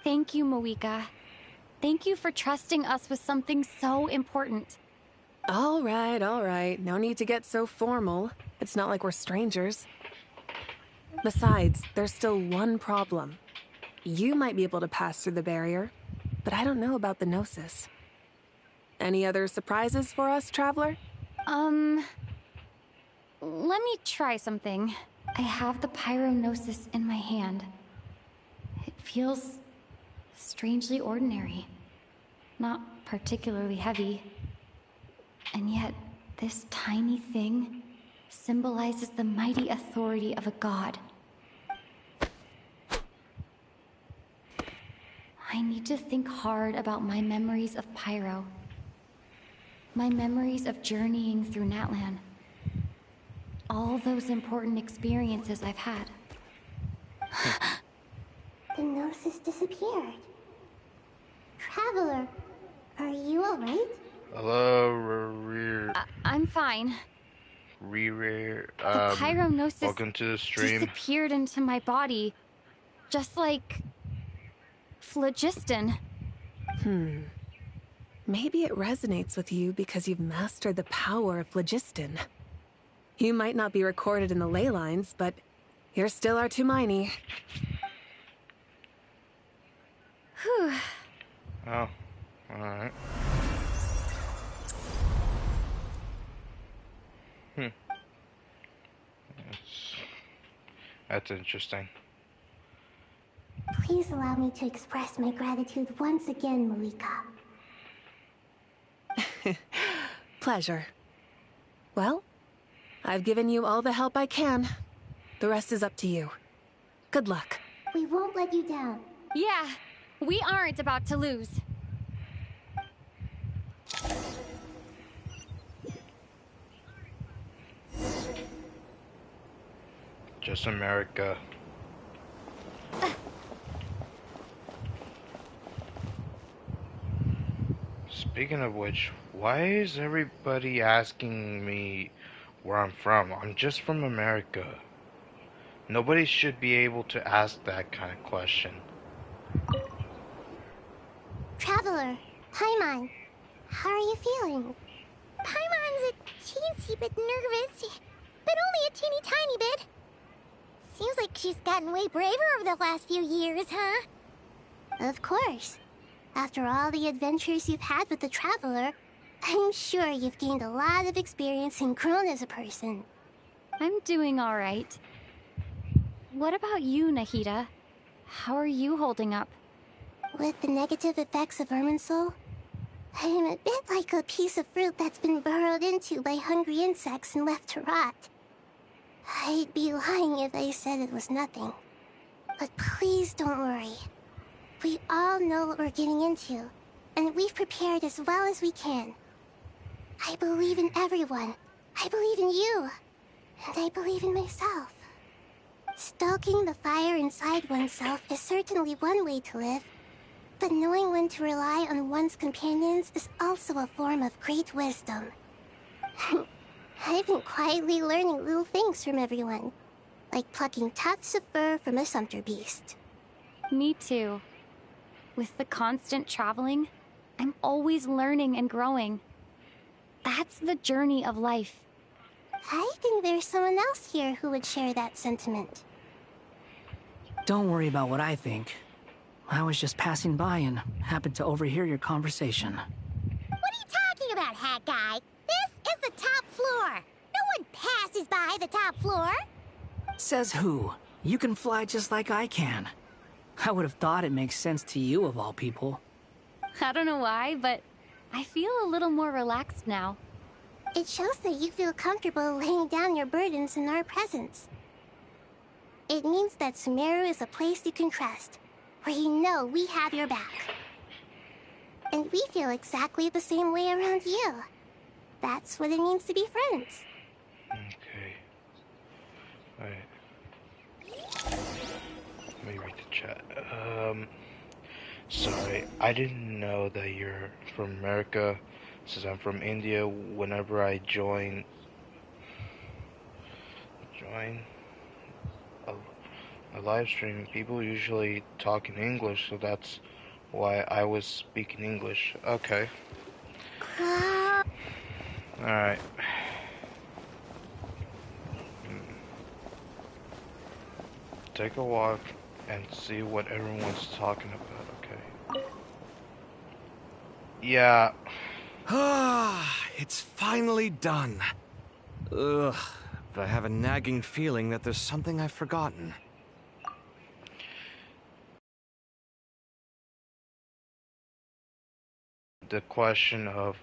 Thank you, Moika. Thank you for trusting us with something so important. All right, all right. No need to get so formal. It's not like we're strangers. Besides, there's still one problem. You might be able to pass through the barrier, but I don't know about the Gnosis. Any other surprises for us, Traveler? Let me try something. I have the Pyrognosis in my hand. It feels strangely ordinary. Not particularly heavy. And yet, this tiny thing symbolizes the mighty authority of a god. I need to think hard about my memories of Pyro. My memories of journeying through Natlan. All those important experiences I've had. The Gnosis disappeared. Traveler, are you alright? Hello, I'm fine. The The Pyrognosis welcome to the stream. disappeared into my body, just like phlogiston. Maybe it resonates with you because you've mastered the power of phlogiston. You might not be recorded in the ley lines, but you're still our Tumini. Whew. Oh, alright. That's interesting. Please allow me to express my gratitude once again, Malika. Pleasure. Well, I've given you all the help I can. The rest is up to you. Good luck. We won't let you down. Yeah, we aren't about to lose. Just America. Speaking of which, why is everybody asking me where I'm from? I'm just from America. Nobody should be able to ask that kind of question. Traveler, Paimon, how are you feeling? Paimon's a teensy bit nervous, but only a teeny tiny bit. Seems like she's gotten way braver over the last few years, huh? Of course. After all the adventures you've had with the Traveler, I'm sure you've gained a lot of experience and grown as a person. I'm doing all right. What about you, Nahida? How are you holding up? With the negative effects of Irminsul, I'm a bit like a piece of fruit that's been burrowed into by hungry insects and left to rot. I'd be lying if I said it was nothing. But please don't worry. We all know what we're getting into, and we've prepared as well as we can. I believe in everyone. I believe in you. And I believe in myself. Stoking the fire inside oneself is certainly one way to live, but knowing when to rely on one's companions is also a form of great wisdom. I've been quietly learning little things from everyone, like plucking tufts of fur from a sumpter beast. Me too. With the constant traveling, I'm always learning and growing. That's the journey of life. I think there's someone else here who would share that sentiment. Don't worry about what I think. I was just passing by and happened to overhear your conversation. What are you talking about, hat guy? This is the top floor. No one passes by the top floor. Says who? You can fly just like I can. I would have thought it makes sense to you of all people. I don't know why, but I feel a little more relaxed now. It shows that you feel comfortable laying down your burdens in our presence. It means that Sumeru is a place you can trust, where you know we have your back. And we feel exactly the same way around you. That's what it means to be friends. Okay. Alright. Let me read the chat. Sorry, I didn't know that you're from America. Since I'm from India, whenever I join a live stream, people usually talk in English, so that's why I was speaking English. Okay. Alright. Take a walk and see what everyone's talking about, okay? Yeah. It's finally done. Ugh, but I have a nagging feeling that there's something I've forgotten. The question of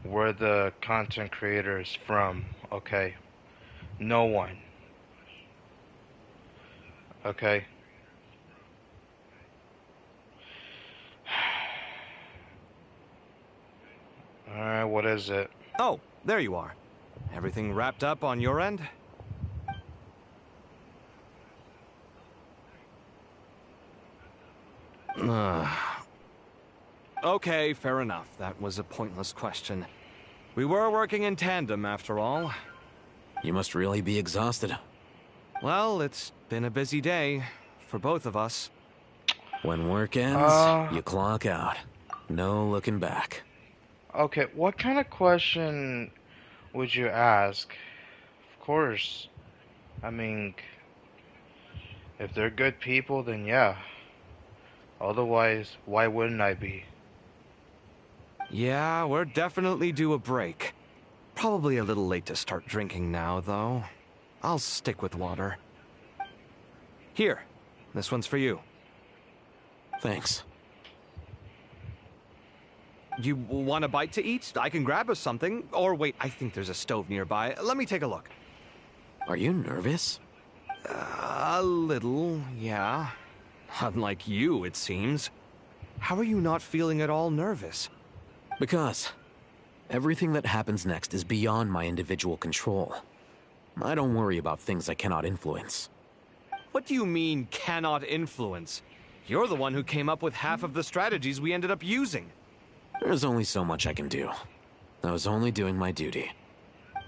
where the content creator is from, okay? No one. Okay? Alright, what is it? Oh, there you are. Everything wrapped up on your end? Okay, fair enough. That was a pointless question. We were working in tandem, after all. You must really be exhausted. Well, it's been a busy day for both of us. When work ends, you clock out. No looking back. Okay, what kind of question would you ask? Of course. I mean, if they're good people, then yeah. Otherwise, why wouldn't I be? Yeah, we're definitely due a break. Probably a little late to start drinking now, though. I'll stick with water. Here, this one's for you. Thanks. You want a bite to eat? I can grab us something. Or wait, I think there's a stove nearby. Let me take a look. Are you nervous? A little, yeah. Unlike you, it seems. How are you not feeling at all nervous? Because everything that happens next is beyond my individual control. I don't worry about things I cannot influence. What do you mean, cannot influence? You're the one who came up with half of the strategies we ended up using. There's only so much I can do. I was only doing my duty.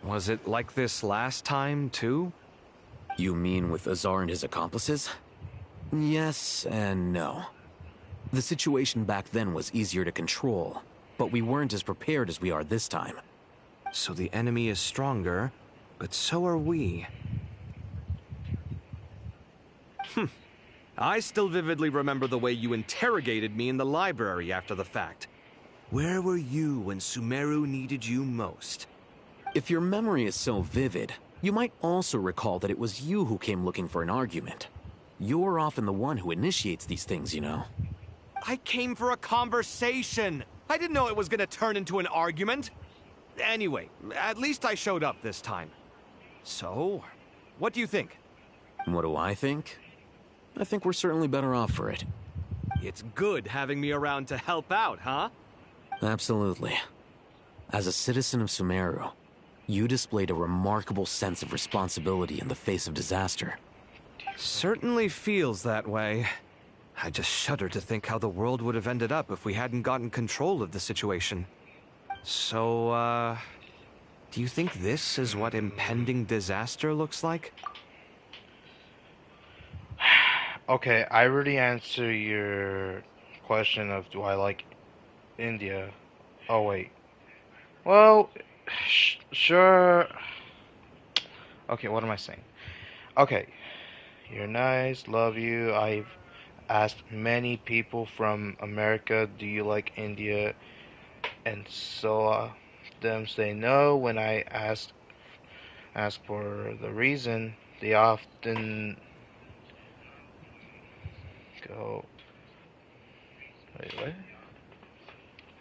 Was it like this last time, too? You mean with Azar and his accomplices? Yes and no. The situation back then was easier to control, but we weren't as prepared as we are this time. So the enemy is stronger, but so are we. I still vividly remember the way you interrogated me in the library after the fact. Where were you when Sumeru needed you most? If your memory is so vivid, you might also recall that it was you who came looking for an argument. You're often the one who initiates these things, you know. I came for a conversation! I didn't know it was gonna turn into an argument! Anyway, at least I showed up this time. So, what do you think? What do I think? I think we're certainly better off for it. It's good having me around to help out, huh? Absolutely. As a citizen of Sumeru, you displayed a remarkable sense of responsibility in the face of disaster. Certainly feels that way. I just shudder to think how the world would have ended up if we hadn't gotten control of the situation. So, do you think this is what impending disaster looks like? Okay, I already answered your question of do I like India. Oh, wait. Well, sure. Okay, what am I saying? Okay, you're nice, love you. I've asked many people from America, do you like India? And so them say no. When I ask for the reason, they often go, wait, what?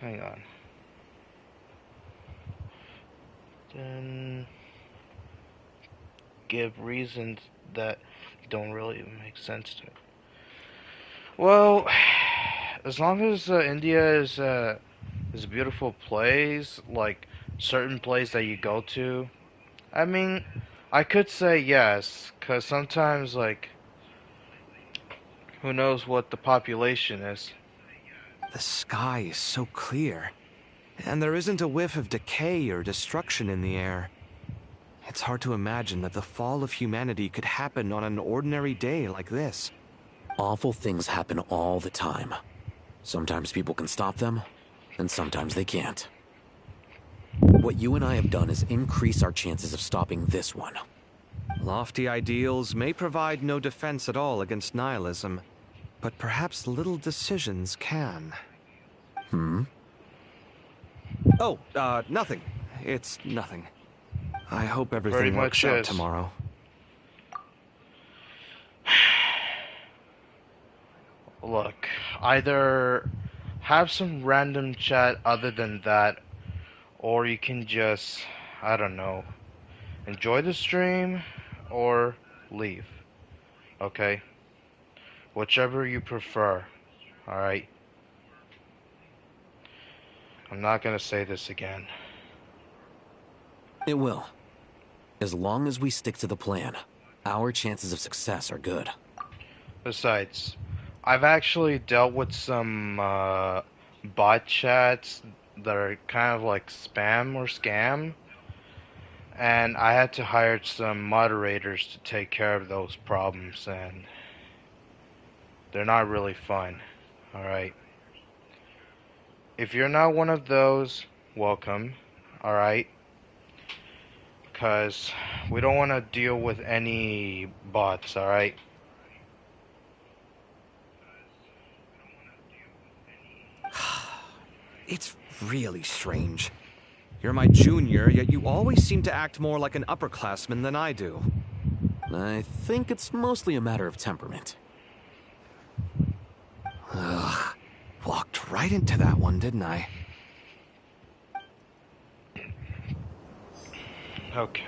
Hang on. Then give reasons that don't really make sense to me. Well, as long as India is a beautiful place, like certain place that you go to, I mean, I could say yes, cause sometimes like, who knows what the population is. The sky is so clear, and there isn't a whiff of decay or destruction in the air. It's hard to imagine that the fall of humanity could happen on an ordinary day like this. Awful things happen all the time. Sometimes people can stop them, and sometimes they can't. What you and I have done is increase our chances of stopping this one. Lofty ideals may provide no defense at all against nihilism, but perhaps little decisions can. Oh, nothing. It's nothing. I hope everything works out tomorrow. Look, either have some random chat other than that, or you can just, I don't know, enjoy the stream or leave. Okay? Whichever you prefer. Alright? I'm not gonna say this again. It will. As long as we stick to the plan, our chances of success are good. Besides, I've actually dealt with some bot chats that are kind of like spam or scam, and I had to hire some moderators to take care of those problems, and they're not really fun. Alright? If you're not one of those, welcome. Alright? Because we don't want to deal with any bots, alright? It's really strange. You're my junior, yet you always seem to act more like an upperclassman than I do. I think it's mostly a matter of temperament. Ugh. Walked right into that one, didn't I? Okay.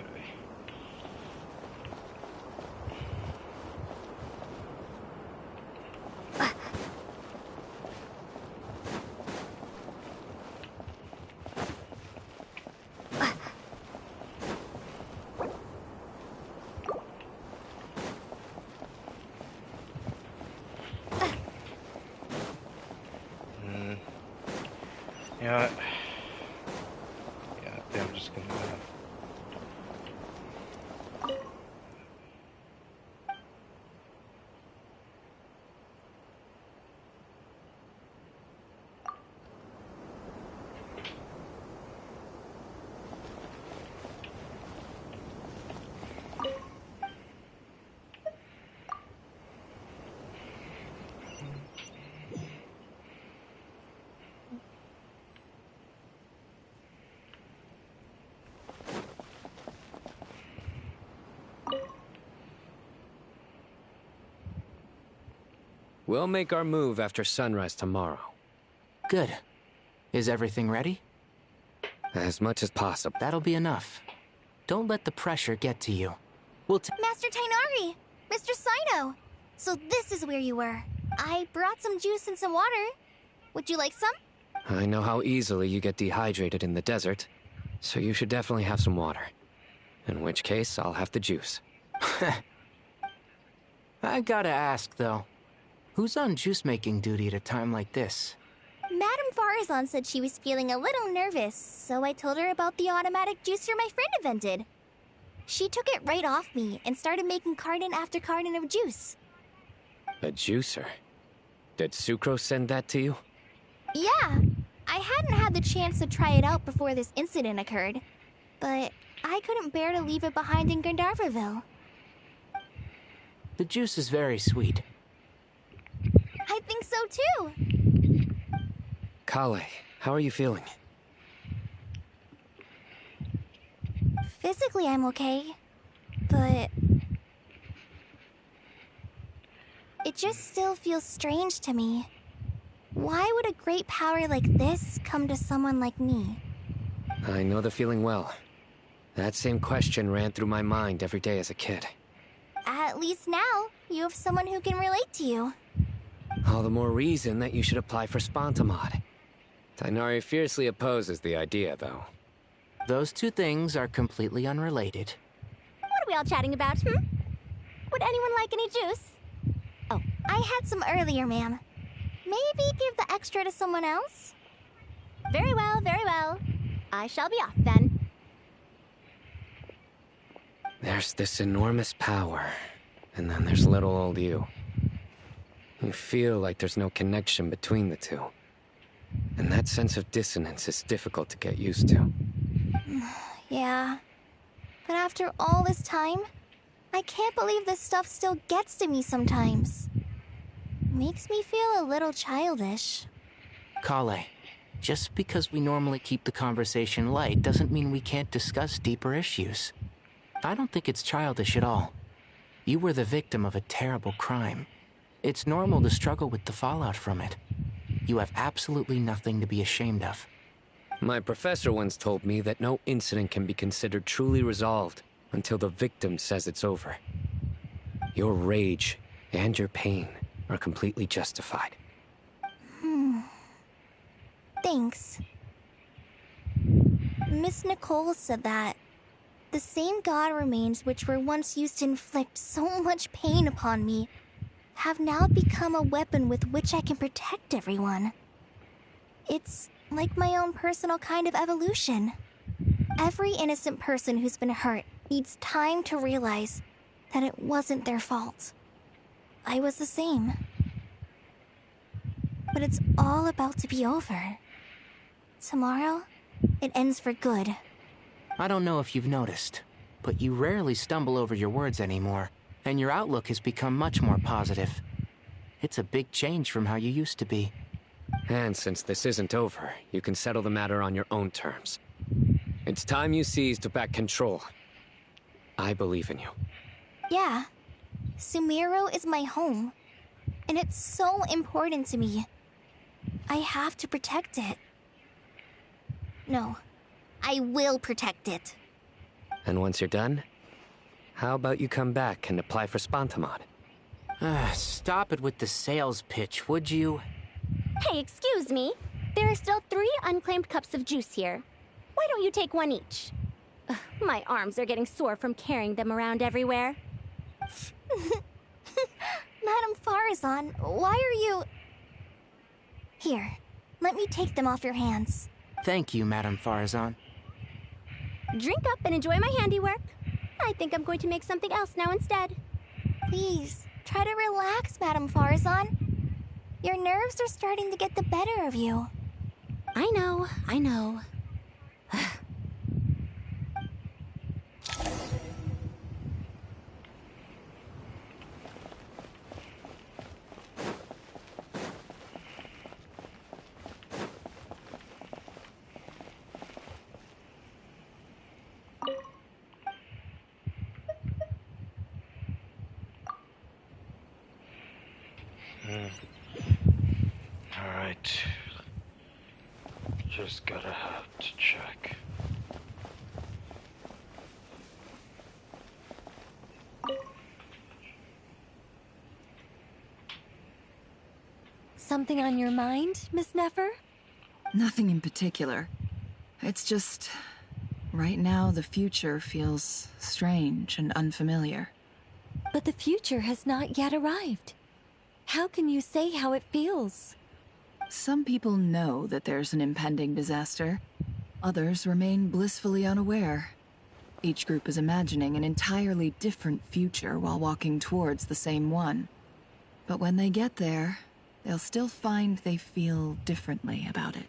Yeah. Yeah, I think I'm just gonna. We'll make our move after sunrise tomorrow. Good. Is everything ready? As much as possible. That'll be enough. Don't let the pressure get to you. Master Tainari! Mr. Sino! So this is where you were. I brought some juice and some water. Would you like some? I know how easily you get dehydrated in the desert, so you should definitely have some water. In which case, I'll have the juice. I gotta ask, though. Who's on juice-making duty at a time like this? Madame Farazan said she was feeling a little nervous, so I told her about the automatic juicer my friend invented. She took it right off me and started making carton after carton of juice. A juicer? Did Sucrose send that to you? Yeah, I hadn't had the chance to try it out before this incident occurred, but I couldn't bear to leave it behind in Gandharvaville. The juice is very sweet. I think so too. Kale, how are you feeling? Physically, I'm okay, but it just still feels strange to me. Why would a great power like this come to someone like me? I know the feeling well. That same question ran through my mind every day as a kid. At least now, you have someone who can relate to you. All the more reason that you should apply for Spontamod. Tainari fiercely opposes the idea, though. Those two things are completely unrelated. What are we all chatting about, Would anyone like any juice? Oh, I had some earlier, ma'am. Maybe give the extra to someone else? Very well, very well. I shall be off, then. There's this enormous power, and then there's little old you. You feel like there's no connection between the two. And that sense of dissonance is difficult to get used to. Yeah. But after all this time, I can't believe this stuff still gets to me sometimes. Makes me feel a little childish. Kale, just because we normally keep the conversation light doesn't mean we can't discuss deeper issues. I don't think it's childish at all. You were the victim of a terrible crime. It's normal to struggle with the fallout from it. You have absolutely nothing to be ashamed of. My professor once told me that no incident can be considered truly resolved until the victim says it's over. Your rage and your pain are completely justified. Thanks. Miss Nicole said that the same god remains which were once used to inflict so much pain upon me have now become a weapon with which I can protect everyone. It's like my own personal kind of evolution. Every innocent person who's been hurt needs time to realize that it wasn't their fault. I was the same. But it's all about to be over. Tomorrow, it ends for good. I don't know if you've noticed, but you rarely stumble over your words anymore, and your outlook has become much more positive. It's a big change from how you used to be. And since this isn't over, you can settle the matter on your own terms. It's time you seized back control. I believe in you. Yeah. Sumeru is my home. And it's so important to me. I have to protect it. No. I will protect it. And once you're done, how about you come back and apply for Spantamod? Stop it with the sales pitch, would you? Hey, excuse me. There are still 3 unclaimed cups of juice here. Why don't you take one each? Ugh, my arms are getting sore from carrying them around everywhere. Madame Farazan, why are you... Here, let me take them off your hands. Thank you, Madame Farazan. Drink up and enjoy my handiwork. I think I'm going to make something else now instead. Please, try to relax, Madame Farazan. Your nerves are starting to get the better of you. I know, I know. Alright. Just gotta have to check. Something on your mind, Miss Nefer? Nothing in particular. It's just... right now, the future feels strange and unfamiliar. But the future has not yet arrived. How can you say how it feels? Some people know that there's an impending disaster. Others remain blissfully unaware. Each group is imagining an entirely different future while walking towards the same one. But when they get there, they'll still find they feel differently about it.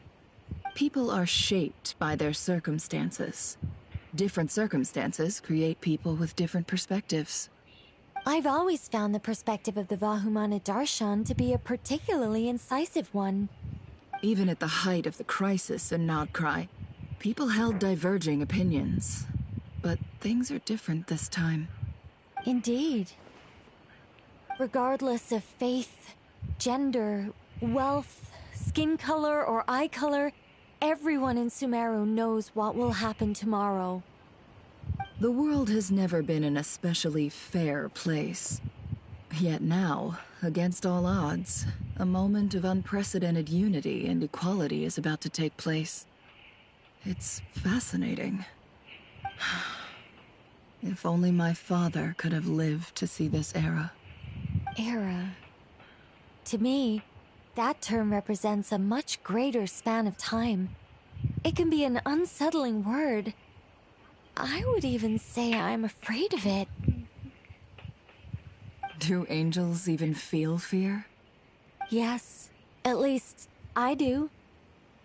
People are shaped by their circumstances. Different circumstances create people with different perspectives. I've always found the perspective of the Vahumana Darshan to be a particularly incisive one. Even at the height of the crisis in Krai, people held diverging opinions. But things are different this time. Indeed. Regardless of faith, gender, wealth, skin color, or eye color, everyone in Sumeru knows what will happen tomorrow. The world has never been an especially fair place. Yet now, against all odds, a moment of unprecedented unity and equality is about to take place. It's fascinating. If only my father could have lived to see this era. Era. To me, that term represents a much greater span of time. It can be an unsettling word. I would even say I'm afraid of it. Do angels even feel fear? Yes, at least I do.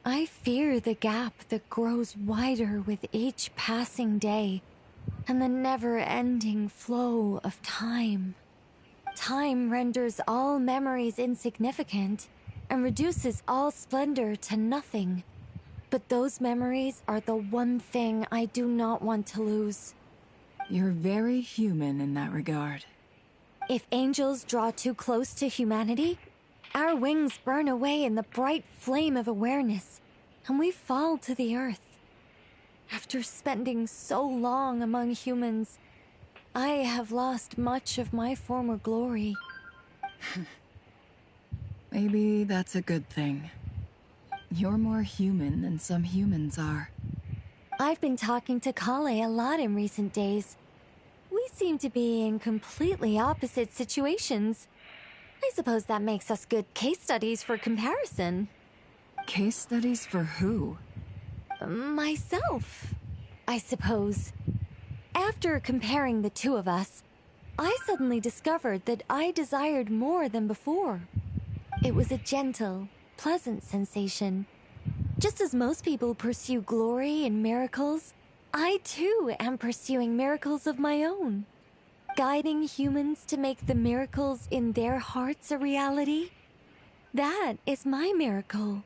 I fear the gap that grows wider with each passing day, and the never-ending flow of time. Time renders all memories insignificant, and reduces all splendor to nothing. But those memories are the one thing I do not want to lose. You're very human in that regard. If angels draw too close to humanity, our wings burn away in the bright flame of awareness, and we fall to the earth. After spending so long among humans, I have lost much of my former glory. Maybe that's a good thing. You're more human than some humans are. I've been talking to Krai a lot in recent days. We seem to be in completely opposite situations. I suppose that makes us good case studies for comparison. Case studies for who? Myself, I suppose. After comparing the two of us, I suddenly discovered that I desired more than before. It was a gentle, pleasant sensation. Just as most people pursue glory and miracles, I too am pursuing miracles of my own. Guiding humans to make the miracles in their hearts a reality. That is my miracle.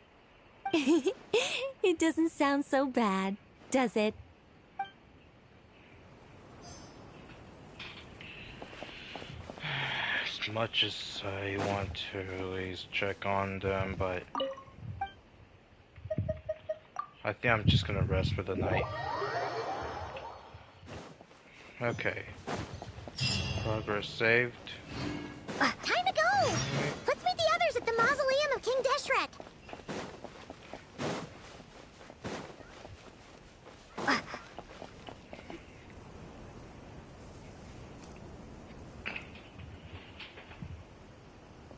It doesn't sound so bad, does it? As much as I want to at least check on them, but I think I'm just gonna rest for the night. Okay. Progress saved. Time to go! Let's meet the others at the mausoleum of King Deshret.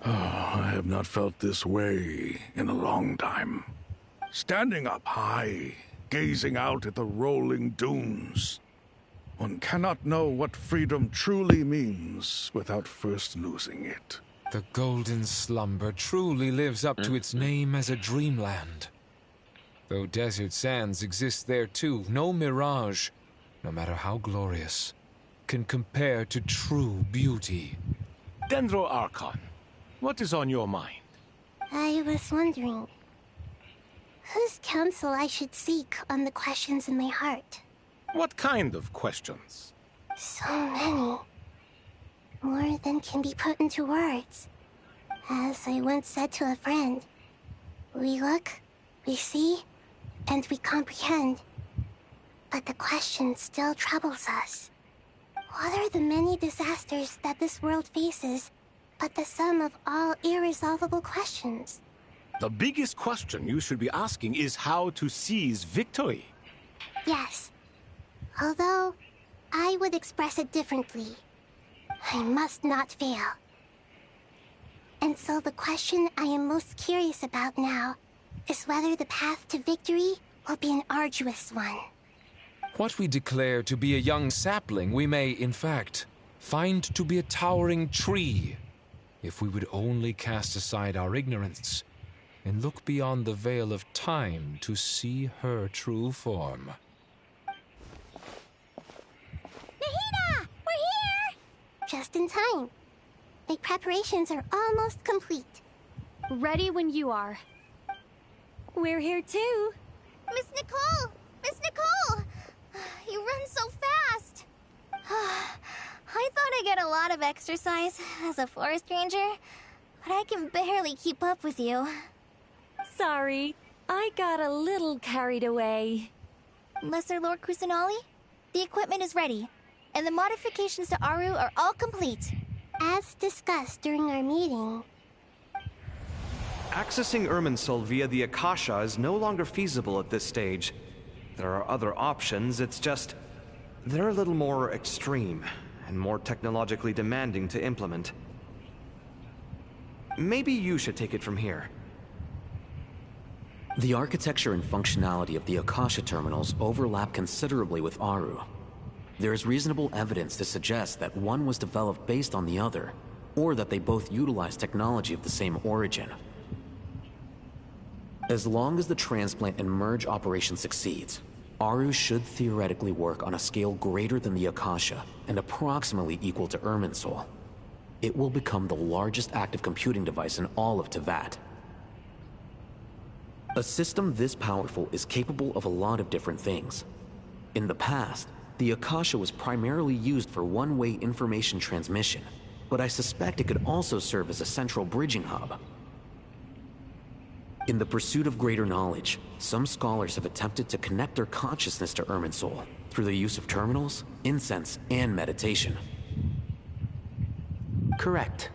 I have not felt this way in a long time. Standing up high, gazing out at the rolling dunes. One cannot know what freedom truly means without first losing it. The golden slumber truly lives up to its name as a dreamland. Though desert sands exist there too, no mirage, no matter how glorious, can compare to true beauty. Dendro Archon, what is on your mind? I was wondering whose counsel I should seek on the questions in my heart. What kind of questions? So many. More than can be put into words. As I once said to a friend, we look, we see, and we comprehend. But the question still troubles us. What are the many disasters that this world faces but the sum of all irresolvable questions? The biggest question you should be asking is how to seize victory. Yes. Although, I would express it differently. I must not fail. And so the question I am most curious about now is whether the path to victory will be an arduous one. What we declare to be a young sapling, we may, in fact, find to be a towering tree, if we would only cast aside our ignorance and look beyond the veil of time to see her true form. Nahida! We're here! Just in time. The preparations are almost complete. Ready when you are. We're here too. Miss Nicole! Miss Nicole! You run so fast! I thought I'd get a lot of exercise as a forest ranger, but I can barely keep up with you. Sorry, I got a little carried away. Lesser Lord Kusanali, the equipment is ready, and the modifications to Aru are all complete. As discussed during our meeting. Accessing Irminsul via the Akasha is no longer feasible at this stage. There are other options, it's just they're a little more extreme and more technologically demanding to implement. Maybe you should take it from here. The architecture and functionality of the Akasha terminals overlap considerably with Aru. There is reasonable evidence to suggest that one was developed based on the other, or that they both utilize technology of the same origin. As long as the transplant and merge operation succeeds, Aru should theoretically work on a scale greater than the Akasha and approximately equal to Irminsul. It will become the largest active computing device in all of Teyvat. A system this powerful is capable of a lot of different things. In the past, the Akasha was primarily used for one-way information transmission, but I suspect it could also serve as a central bridging hub. In the pursuit of greater knowledge, some scholars have attempted to connect their consciousness to Irminsul through the use of terminals, incense, and meditation. Correct.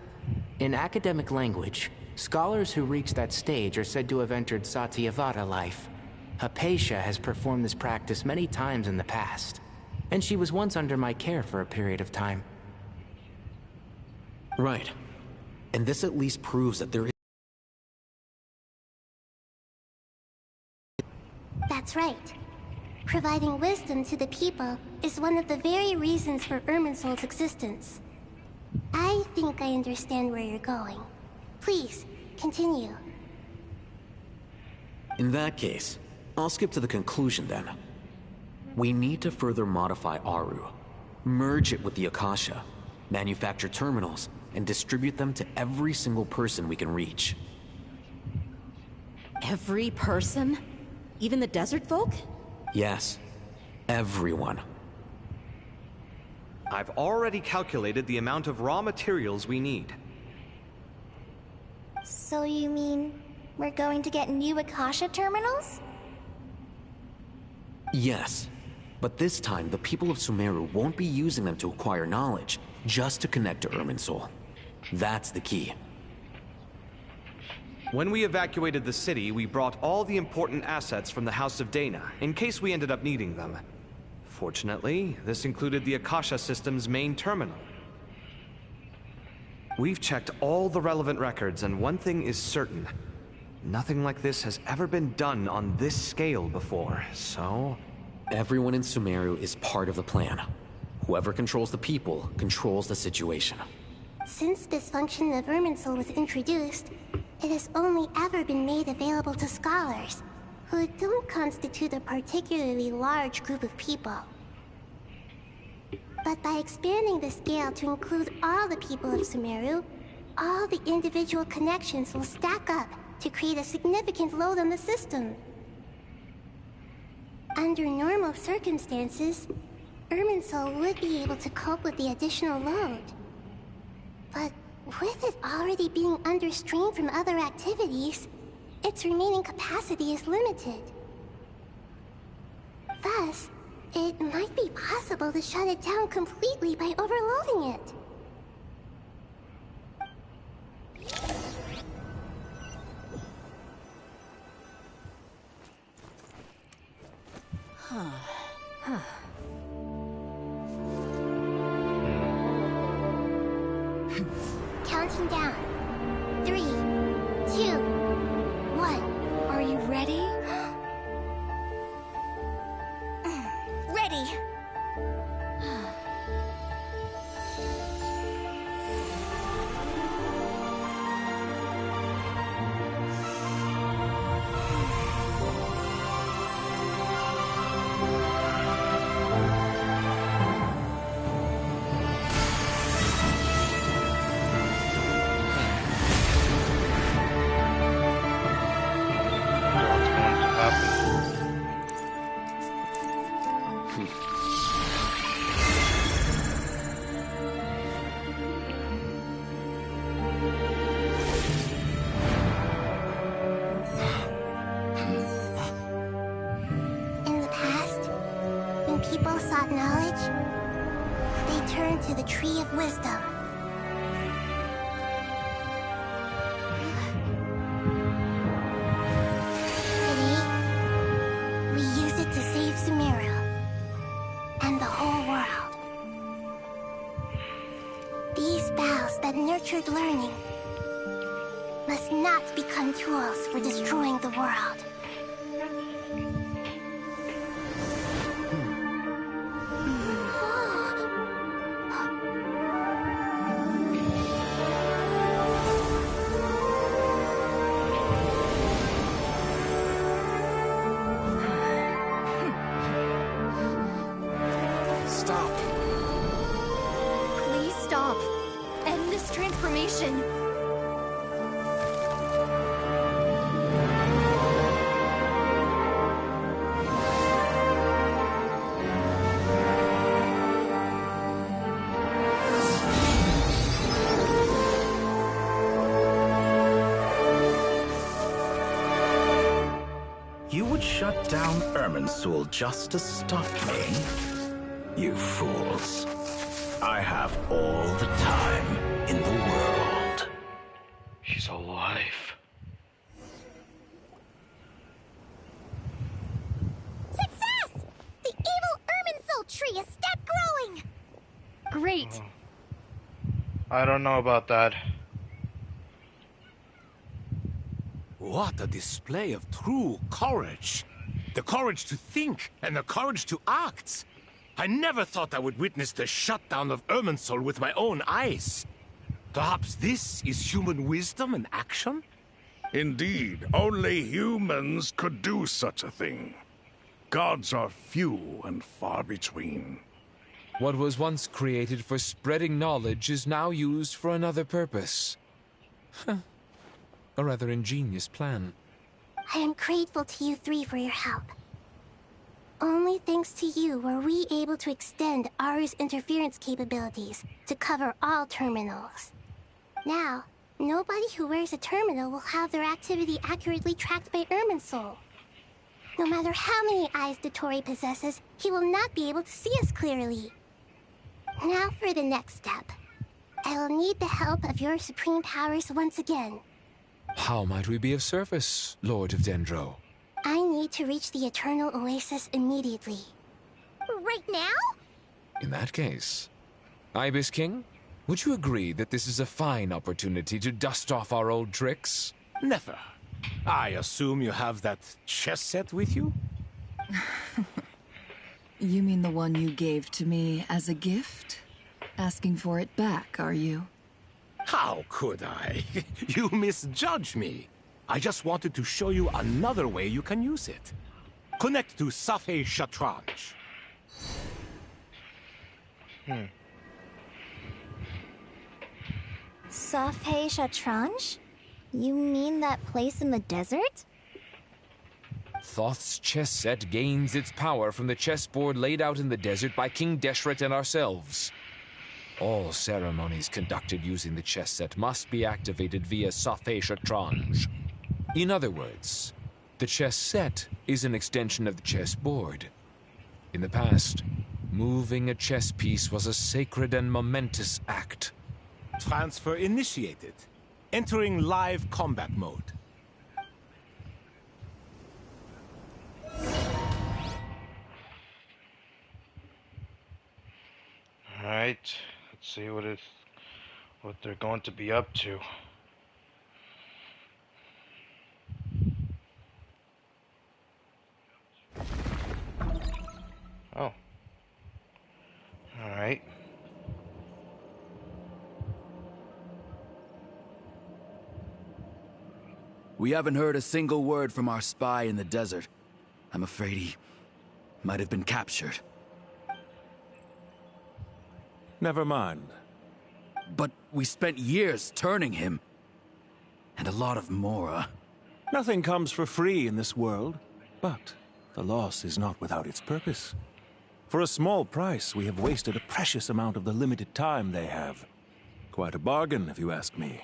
In academic language, scholars who reach that stage are said to have entered Satyavada life. Hypatia has performed this practice many times in the past, and she was once under my care for a period of time. Right. And this at least proves that there is... That's right. Providing wisdom to the people is one of the very reasons for Irminsul's existence. I think I understand where you're going. Please, continue. In that case, I'll skip to the conclusion then. We need to further modify Aru, merge it with the Akasha, manufacture terminals, and distribute them to every single person we can reach. Every person? Even the desert folk? Yes, everyone. I've already calculated the amount of raw materials we need. So you mean we're going to get new Akasha terminals? Yes, but this time the people of Sumeru won't be using them to acquire knowledge, just to connect to Irminsul. That's the key. When we evacuated the city, we brought all the important assets from the House of Dana, in case we ended up needing them. Fortunately, this included the Akasha system's main terminal. We've checked all the relevant records, and one thing is certain. Nothing like this has ever been done on this scale before, so... Everyone in Sumeru is part of the plan. Whoever controls the people controls the situation. Since this function of Irminsul was introduced, it has only ever been made available to scholars, who don't constitute a particularly large group of people. But by expanding the scale to include all the people of Sumeru, all the individual connections will stack up to create a significant load on the system. Under normal circumstances, Irminsul would be able to cope with the additional load. But with it already being under strain from other activities, its remaining capacity is limited. Thus, it might be possible to shut it down completely by overloading it. Counting down. 3, 2, 1. Are you ready? Ready! People sought knowledge, they turned to the Tree of Wisdom. Today, we use it to save Sumeru and the whole world. These boughs that nurtured learning must not become tools for destroying the world. would shut down Irminsul just to stop me? You fools. I have all the time in the world. He's alive. Success! The evil Irminsul tree is step growing! Great. I don't know about that. What a display of true courage. The courage to think and the courage to act. I never thought I would witness the shutdown of Irminsul with my own eyes. Perhaps this is human wisdom in action? Indeed, only humans could do such a thing. Gods are few and far between. What was once created for spreading knowledge is now used for another purpose. A rather ingenious plan. I am grateful to you three for your help. Only thanks to you were we able to extend Aru's interference capabilities to cover all terminals. Now, nobody who wears a terminal will have their activity accurately tracked by Irminsul. No matter how many eyes Dottore possesses, he will not be able to see us clearly. Now for the next step. I will need the help of your supreme powers once again. How might we be of service, Lord of Dendro? I need to reach the Eternal Oasis immediately. Right now? In that case, Ibis King, would you agree that this is a fine opportunity to dust off our old tricks? Never. I assume you have that chess set with you? You mean the one you gave to me as a gift? Asking for it back, are you? How could I? You misjudge me. I just wanted to show you another way you can use it. Connect to Safei Shatranj. Safei Shatranj? You mean that place in the desert? Thoth's chess set gains its power from the chessboard laid out in the desert by King Deshret and ourselves. All ceremonies conducted using the chess set must be activated via Safei Shatranj. In other words, the chess set is an extension of the chessboard. In the past, moving a chess piece was a sacred and momentous act. Transfer initiated. Entering live combat mode. Alright, let's see what they're going to be up to. Oh. Alright. We haven't heard a single word from our spy in the desert. I'm afraid he might have been captured. Never mind. But we spent years turning him. And a lot of Mora. Nothing comes for free in this world, but the loss is not without its purpose. For a small price, we have wasted a precious amount of the limited time they have. Quite a bargain, if you ask me.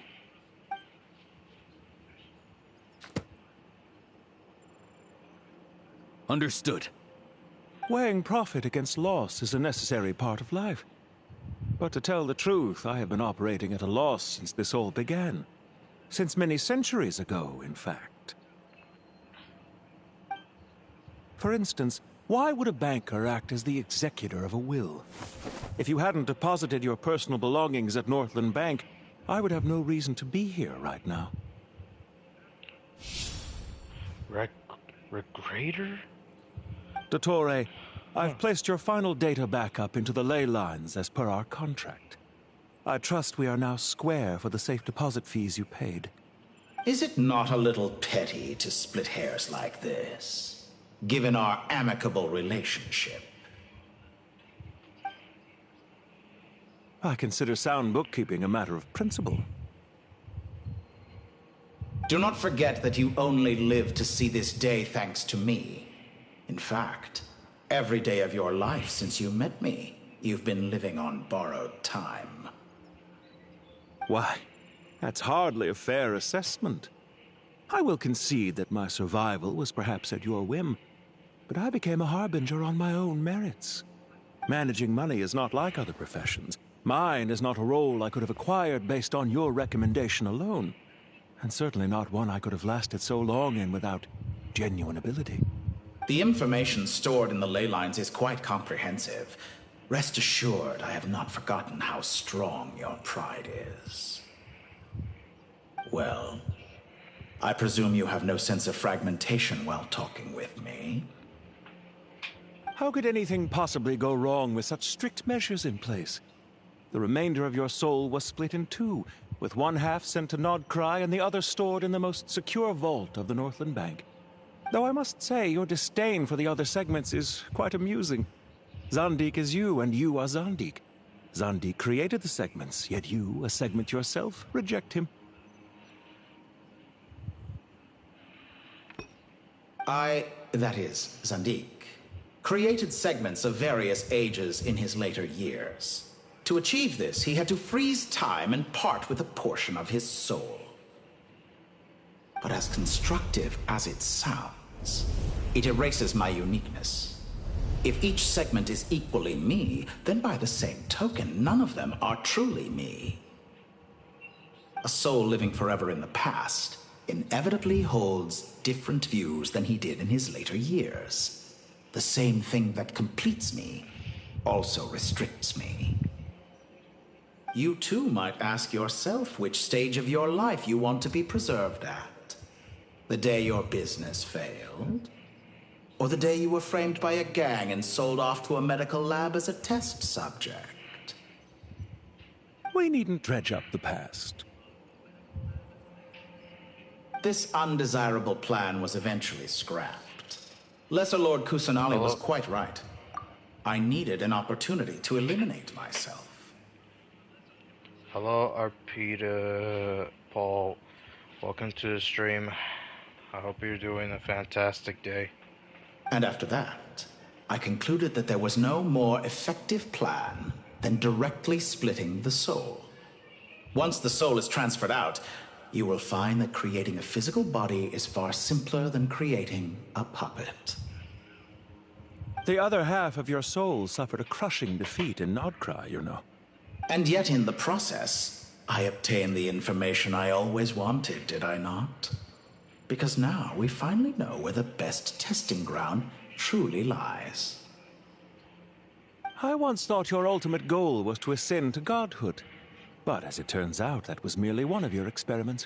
Understood. Weighing profit against loss is a necessary part of life. But to tell the truth, I have been operating at a loss since this all began. Since many centuries ago, in fact. For instance, why would a banker act as the executor of a will? If you hadn't deposited your personal belongings at Northland Bank, I would have no reason to be here right now. Regrader? Dottore, I've placed your final data backup into the ley lines as per our contract. I trust we are now square for the safe deposit fees you paid. Is it not a little petty to split hairs like this, given our amicable relationship? I consider sound bookkeeping a matter of principle. Do not forget that you only live to see this day thanks to me. In fact, every day of your life since you met me, you've been living on borrowed time. Why, that's hardly a fair assessment. I will concede that my survival was perhaps at your whim, but I became a harbinger on my own merits. Managing money is not like other professions. Mine is not a role I could have acquired based on your recommendation alone, and certainly not one I could have lasted so long in without genuine ability. The information stored in the ley lines is quite comprehensive. Rest assured, I have not forgotten how strong your pride is. Well, I presume you have no sense of fragmentation while talking with me. How could anything possibly go wrong with such strict measures in place? The remainder of your soul was split in two, with one half sent to Krai and the other stored in the most secure vault of the Northland Bank. Though I must say, your disdain for the other segments is quite amusing. Zandik is you, and you are Zandik. Zandik created the segments, yet you, a segment yourself, reject him. That is, Zandik, created segments of various ages in his later years. To achieve this, he had to freeze time and part with a portion of his soul. But as constructive as it sounds, it erases my uniqueness. If each segment is equally me, then by the same token, none of them are truly me. A soul living forever in the past inevitably holds different views than he did in his later years. The same thing that completes me also restricts me. You too might ask yourself which stage of your life you want to be preserved at. The day your business failed? Or the day you were framed by a gang and sold off to a medical lab as a test subject? We needn't dredge up the past. This undesirable plan was eventually scrapped. Lesser Lord Kusanali was quite right. I needed an opportunity to eliminate myself. Hello, Arpita, Paul. Welcome to the stream. I hope you're doing a fantastic day. And after that, I concluded that there was no more effective plan than directly splitting the soul. Once the soul is transferred out, you will find that creating a physical body is far simpler than creating a puppet. The other half of your soul suffered a crushing defeat in Krai, you know. And yet in the process, I obtained the information I always wanted, did I not? Because now we finally know where the best testing ground truly lies. I once thought your ultimate goal was to ascend to godhood. But as it turns out, that was merely one of your experiments.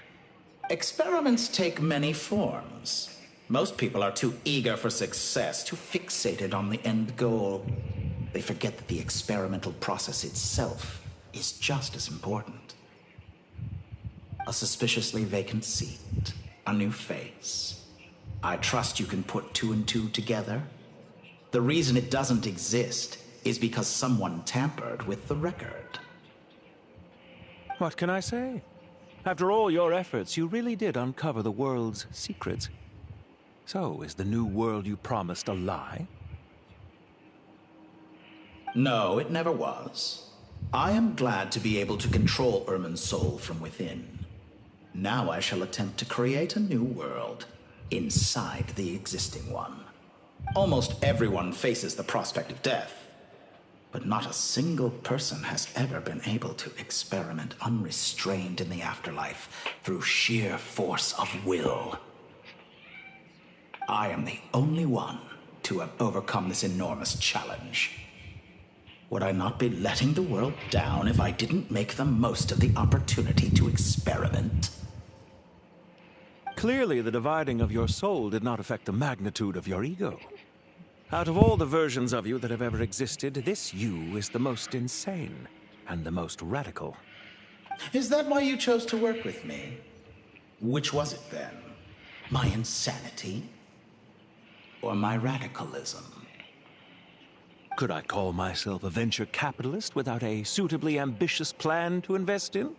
Experiments take many forms. Most people are too eager for success, too fixated on the end goal. They forget that the experimental process itself is just as important. A suspiciously vacant seat, a new face. I trust you can put two and two together. The reason it doesn't exist is because someone tampered with the record. What can I say? After all your efforts, you really did uncover the world's secrets. So, is the new world you promised a lie? No, it never was. I am glad to be able to control Irmin's soul from within. Now I shall attempt to create a new world inside the existing one. Almost everyone faces the prospect of death. But not a single person has ever been able to experiment unrestrained in the afterlife through sheer force of will. I am the only one to have overcome this enormous challenge. Would I not be letting the world down if I didn't make the most of the opportunity to experiment? Clearly, the dividing of your soul did not affect the magnitude of your ego. Out of all the versions of you that have ever existed, this you is the most insane and the most radical. Is that why you chose to work with me? Which was it then? My insanity? Or my radicalism? Could I call myself a venture capitalist without a suitably ambitious plan to invest in?